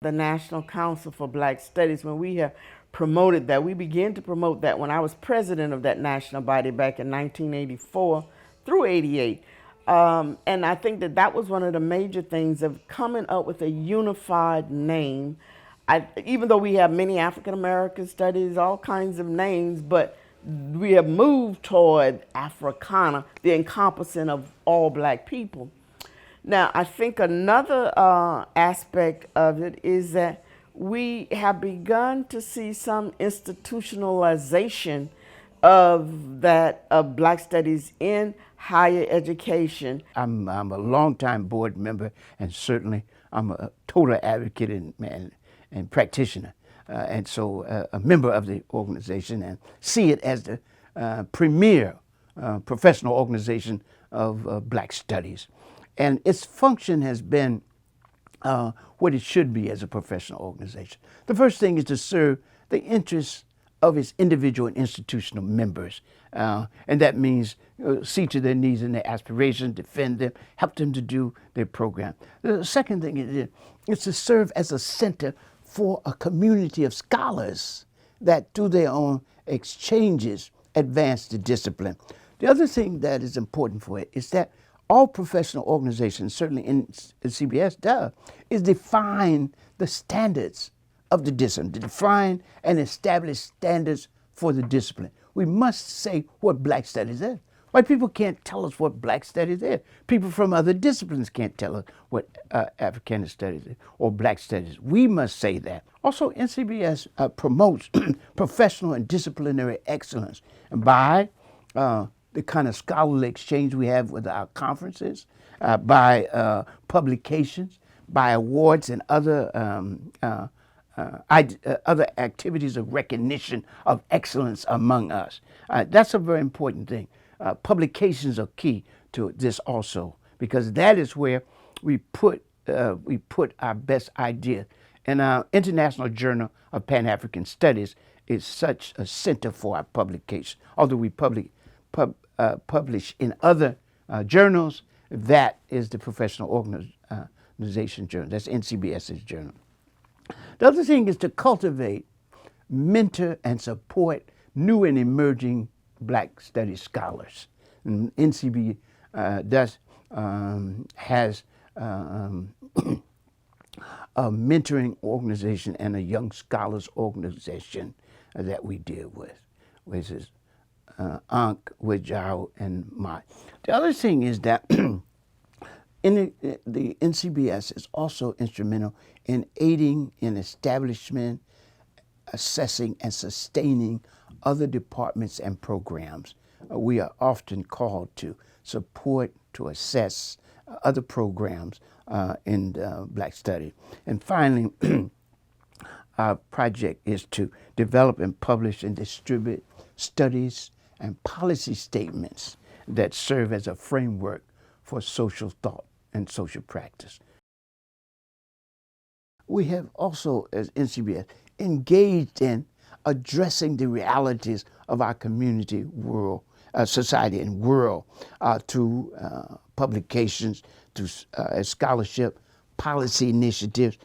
The National Council for Black Studies, when we have promoted that, we began to promote that when I was president of that national body back in 1984 through 88. And I think that that was one of the major things of coming up with a unified name. Even though we have many African American studies, all kinds of names, but we have moved toward Africana, the encompassing of all black people. Now, I think another aspect of it is that we have begun to see some institutionalization of black studies in higher education. I'm a longtime board member, and certainly I'm a total advocate and practitioner. And so a member of the organization, and see it as the premier professional organization of black studies. And its function has been what it should be as a professional organization. The first thing is to serve the interests of its individual and institutional members. And that means see to their needs and their aspirations, defend them, help them to do their program. The second thing is to serve as a center for a community of scholars that through their own exchanges advance the discipline. The other thing that is important for it is that all professional organizations, certainly in CBS does, is define the standards of the discipline, to define and establish standards for the discipline. We must say what Black Studies is. White people can't tell us what Black Studies is. People from other disciplines can't tell us what Africana Studies is or Black Studies. We must say that. Also, NCBS promotes professional and disciplinary excellence by the kind of scholarly exchange we have with our conferences, by publications, by awards and other activities of recognition of excellence among us. That's a very important thing. Publications are key to this also, because that is where we put our best idea. And our International Journal of Pan-African Studies is such a center for our publication. Although we publish in other journals, that is the Professional Organization Journal. That's NCBS's journal. The other thing is to cultivate, mentor, and support new and emerging Black Studies scholars. And NCB has a mentoring organization and a young scholars organization that we deal with, which is Ankh, Wijau, and Mai. The other thing is that the NCBS is also instrumental in aiding in establishment, assessing, and sustaining other departments and programs. We are often called to support, to assess other programs in Black Study. And finally, our project is to develop and publish and distribute studies and policy statements that serve as a framework for social thought and social practice. We have also, as NCBS, engaged in addressing the realities of our community, world, society, and world through publications, through scholarship, policy initiatives,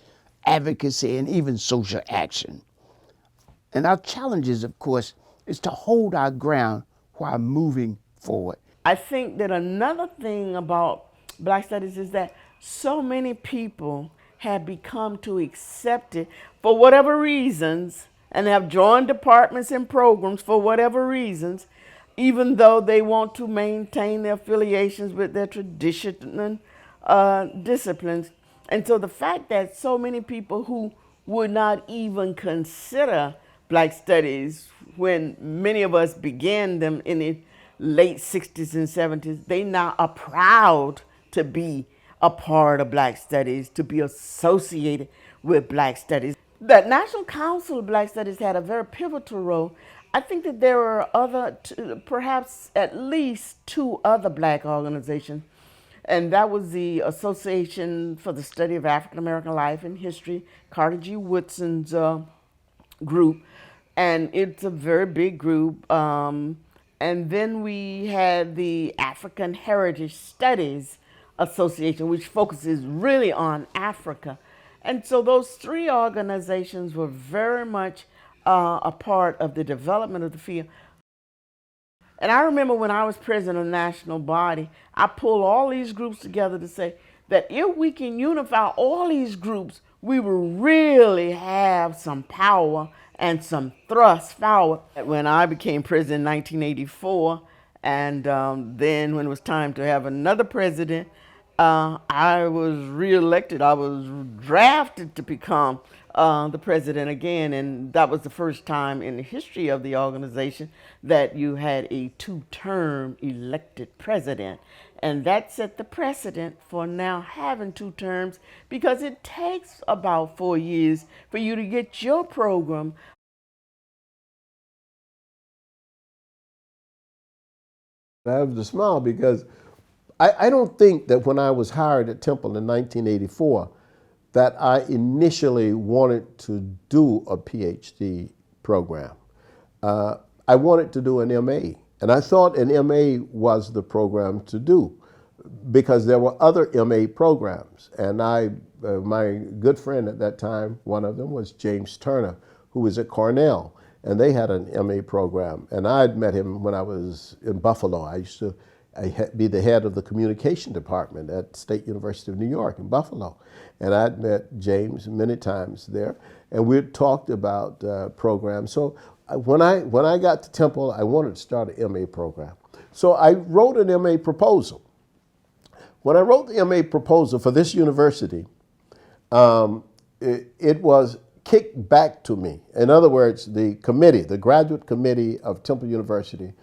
advocacy, and even social action. And our challenges, of course, is to hold our ground while moving forward. I think that another thing about Black Studies is that so many people have become to accept it for whatever reasons, and have joined departments and programs for whatever reasons, even though they want to maintain their affiliations with their traditional disciplines. And so the fact that so many people who would not even consider Black Studies when many of us began them in the late 60s and 70s, they now are proud to be a part of Black Studies, to be associated with Black Studies. That National Council of Black Studies had a very pivotal role. I think that there were perhaps at least two other Black organizations, and that was the Association for the Study of African American Life and History, Carter G. Woodson's group, and it's a very big group. And then we had the African Heritage Studies Association, which focuses really on Africa. And so those three organizations were very much a part of the development of the field. And I remember when I was president of the national body, I pulled all these groups together to say that if we can unify all these groups, we will really have some power and some thrust forward. When I became president in 1984, and then when it was time to have another president, I was reelected. I was drafted to become the president again, and that was the first time in the history of the organization that you had a two-term elected president. And that set the precedent for now having two terms, because it takes about 4 years for you to get your program. I have to smile because I don't think that when I was hired at Temple in 1984 that I initially wanted to do a PhD program. I wanted to do an MA. And I thought an MA was the program to do because there were other MA programs. And my good friend at that time, one of them was James Turner, who was at Cornell. And they had an MA program. And I'd met him when I was in Buffalo. I used to be the head of the communication department at State University of New York in Buffalo. And I'd met James many times there. And we'd talked about programs. So when I got to Temple, I wanted to start an MA program. So I wrote an MA proposal. When I wrote the MA proposal for this university, it was kicked back to me. In other words, the committee, the graduate committee of Temple University,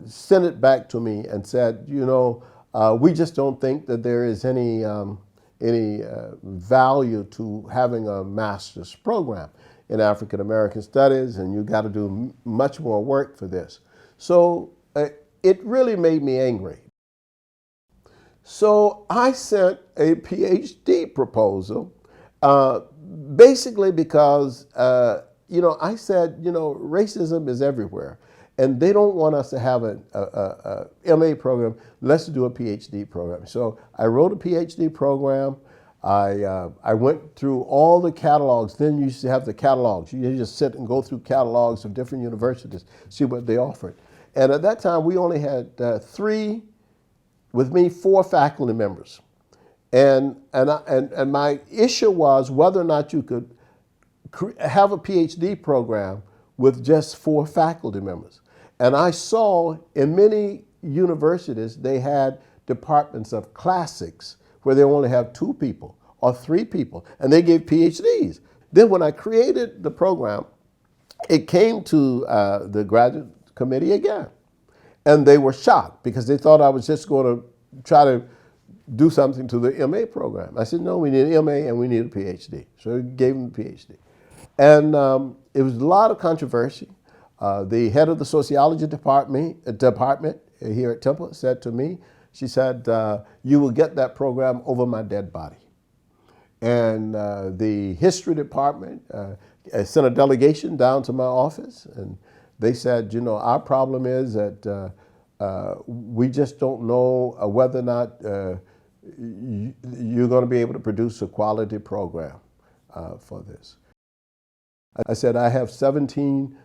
sent it back to me and said, you know, we just don't think that there is any value to having a master's program in African American Studies, and you got to do much more work for this. So it really made me angry. So I sent a PhD proposal, basically because, you know, I said, you know, racism is everywhere. And they don't want us to have a MA program. Let's do a PhD program. So I wrote a PhD program. I went through all the catalogs. Then you used to have the catalogs. You just sit and go through catalogs of different universities, see what they offered. And at that time, we only had four faculty members. And my issue was whether or not you could have a PhD program with just 4 faculty members. And I saw in many universities, they had departments of classics where they only have 2 people or 3 people, and they gave PhDs. Then when I created the program, it came to the graduate committee again. And they were shocked because they thought I was just going to try to do something to the MA program. I said, no, we need an MA and we need a PhD. So I gave them the PhD. And it was a lot of controversy. The head of the sociology department here at Temple said to me, she said, you will get that program over my dead body. And the history department sent a delegation down to my office, and they said, you know, our problem is that we just don't know whether or not you're going to be able to produce a quality program for this. I said, I have 17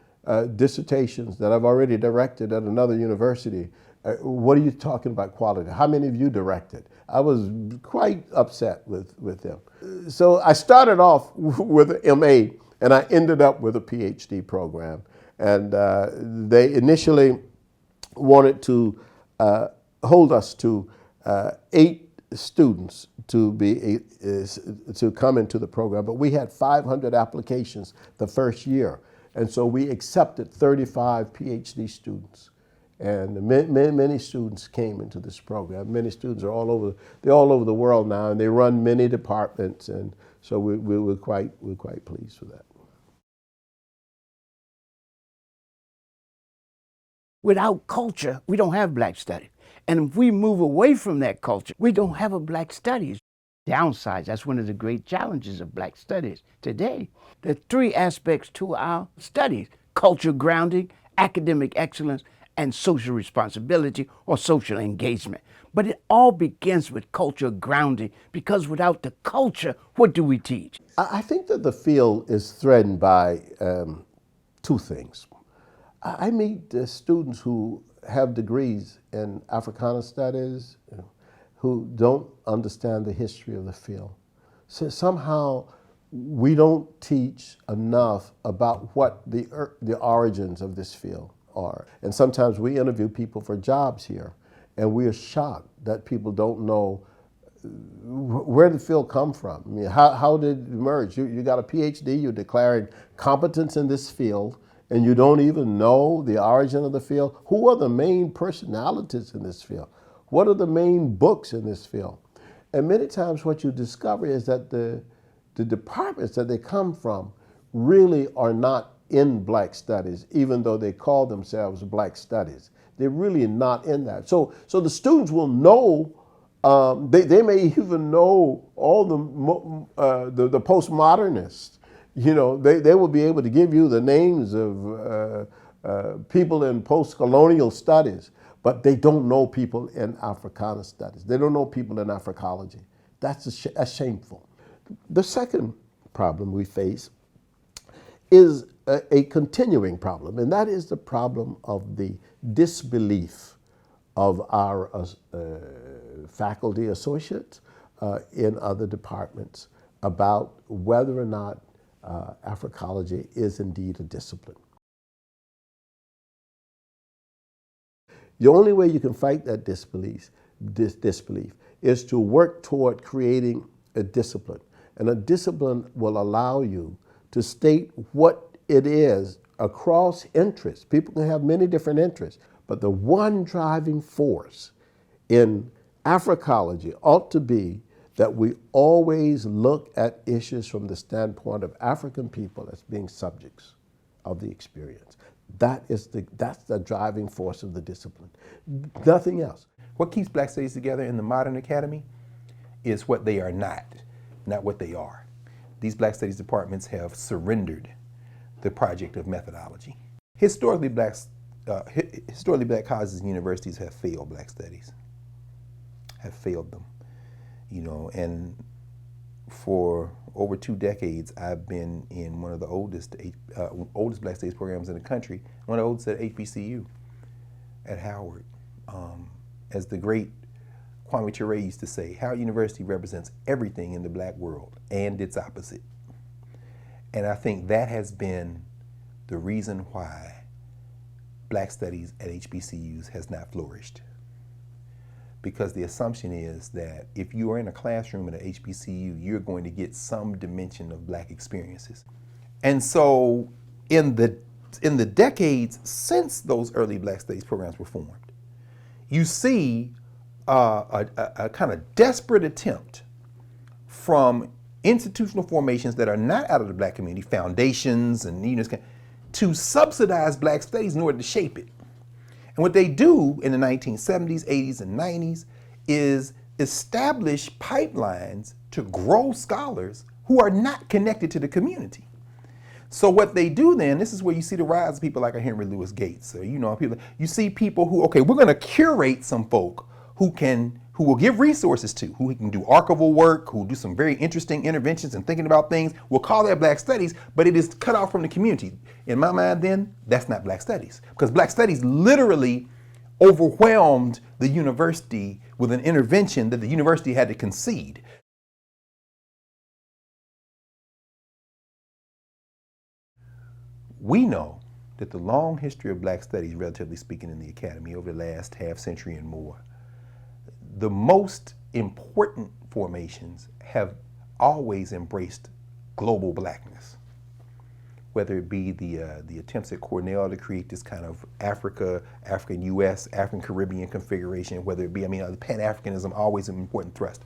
dissertations that I've already directed at another university. What are you talking about quality? How many of you directed? I was quite upset with them. So I started off with an MA and I ended up with a PhD program. And they initially wanted to hold us to 8 students to come into the program, but we had 500 applications the first year. And so we accepted 35 PhD students. And many students came into this program. Many students are all over the world now, and they run many departments. And so we're quite pleased with that. Without culture, we don't have Black studies. And if we move away from that culture, we don't have a Black studies. Downsides, that's one of the great challenges of Black studies today. There are 3 aspects to our studies: culture grounding, academic excellence, and social responsibility or social engagement. But it all begins with culture grounding, because without the culture, what do we teach? I think that the field is threatened by 2 things. I meet students who have degrees in Africana studies who don't understand the history of the field. So somehow we don't teach enough about what the origins of this field are. And sometimes we interview people for jobs here, and we are shocked that people don't know where did the field come from. I mean, how did it emerge? You got a PhD, you're declaring competence in this field, and you don't even know the origin of the field. Who are the main personalities in this field? What are the main books in this field? And many times what you discover is that the departments that they come from really are not in Black studies, even though they call themselves Black studies. They're really not in that. So the students will know, they may even know all the postmodernists You know, they will be able to give you the names of people in post-colonial studies, but they don't know people in Africana studies. They don't know people in Africology. That's shameful. The second problem we face is a continuing problem, and that is the problem of the disbelief of our faculty associates in other departments about whether or not Africology is indeed a discipline. The only way you can fight that disbelief is to work toward creating a discipline. And a discipline will allow you to state what it is across interests. People can have many different interests, but the one driving force in Africology ought to be that we always look at issues from the standpoint of African people as being subjects of the experience. That's the driving force of the discipline. Nothing else. What keeps Black Studies together in the modern academy is what they are not what they are. These Black Studies departments have surrendered the project of methodology. Historically, Black colleges and universities have failed Black Studies, have failed them. You know, and for over 2 decades, I've been in one of the oldest Black Studies programs in the country, one of the oldest at HBCU, at Howard. As the great Kwame Ture used to say, Howard University represents everything in the Black world and its opposite. And I think that has been the reason why Black Studies at HBCUs has not flourished. Because the assumption is that if you are in a classroom at a HBCU, you're going to get some dimension of Black experiences. And so in the decades since those early Black Studies programs were formed, you see a kind of desperate attempt from institutional formations that are not out of the Black community, foundations and to subsidize Black Studies in order to shape it. And what they do in the 1970s, 80s, and 90s is establish pipelines to grow scholars who are not connected to the community. So what they do then, this is where you see the rise of people like a Henry Louis Gates, or you see people who, okay, we're going to curate some folk who will give resources to, who can do archival work, who do some very interesting interventions and thinking about things. We'll call that Black Studies, but it is cut off from the community. In my mind then, that's not Black Studies, because Black Studies literally overwhelmed the university with an intervention that the university had to concede. We know that the long history of Black Studies, relatively speaking, in the academy over the last half century and more, the most important formations have always embraced global Blackness, whether it be the attempts at Cornell to create this kind of African-US, African-Caribbean configuration, whether it be, Pan-Africanism, always an important thrust.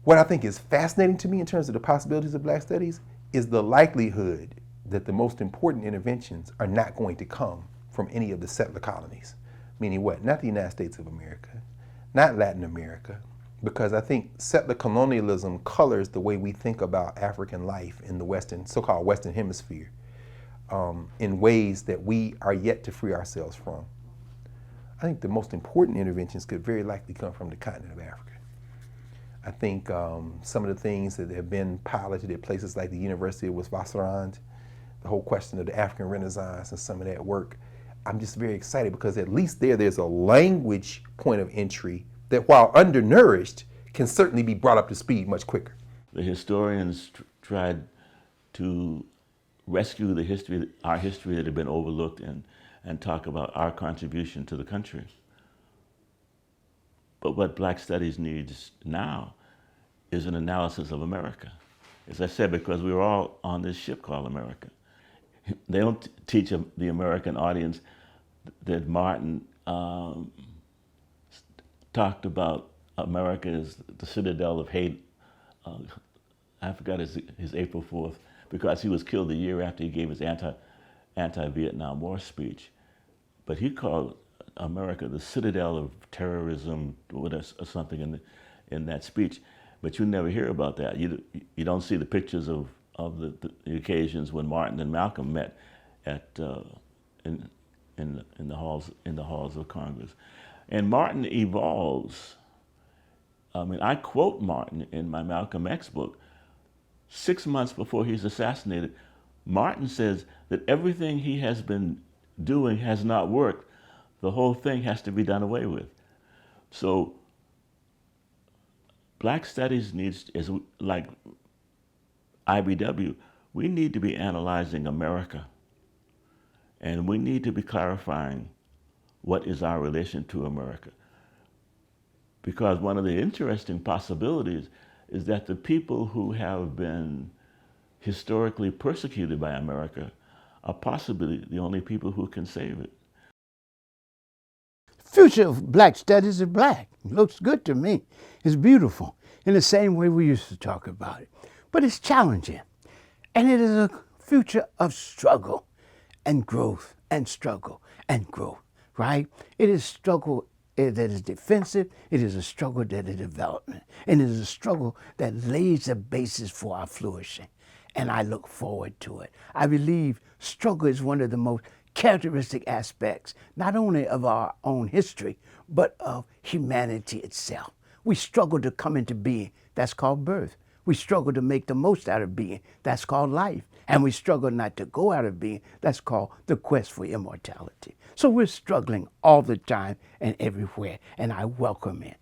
What I think is fascinating to me in terms of the possibilities of Black Studies is the likelihood that the most important interventions are not going to come from any of the settler colonies. Meaning what? Not the United States of America, not Latin America, because I think settler colonialism colors the way we think about African life in the so-called Western Hemisphere, in ways that we are yet to free ourselves from. I think the most important interventions could very likely come from the continent of Africa. I think some of the things that have been piloted at places like the University of Witwatersrand, the whole question of the African Renaissance and some of that work, I'm just very excited because at least there's a language point of entry that, while undernourished, can certainly be brought up to speed much quicker. The historians tried to rescue our history that had been overlooked and talk about our contribution to the country. But what Black Studies needs now is an analysis of America. As I said, because we were all on this ship called America. They don't teach the American audience that Martin talked about America as the citadel of hate. I forgot his April 4th, because he was killed a year after he gave his anti-Vietnam War speech. But he called America the citadel of terrorism, or something in that speech. But you never hear about that. You don't see the pictures of of the occasions when Martin and Malcolm met at in the halls of Congress. And Martin evolves. I mean, I quote Martin in my Malcolm X book. 6 months before he's assassinated, Martin says that everything he has been doing has not worked. The whole thing has to be done away with. So Black Studies needs, is like IBW, we need to be analyzing America. And we need to be clarifying what is our relation to America. Because one of the interesting possibilities is that the people who have been historically persecuted by America are possibly the only people who can save it. Future of Black Studies is black. It looks good to me. It's beautiful in the same way we used to talk about it. But it's challenging. And it is a future of struggle and growth and struggle and growth, right? It is struggle that is defensive. It is a struggle that is development. And it is a struggle that lays the basis for our flourishing. And I look forward to it. I believe struggle is one of the most characteristic aspects, not only of our own history, but of humanity itself. We struggle to come into being. That's called birth. We struggle to make the most out of being. That's called life. And we struggle not to go out of being. That's called the quest for immortality. So we're struggling all the time and everywhere, and I welcome it.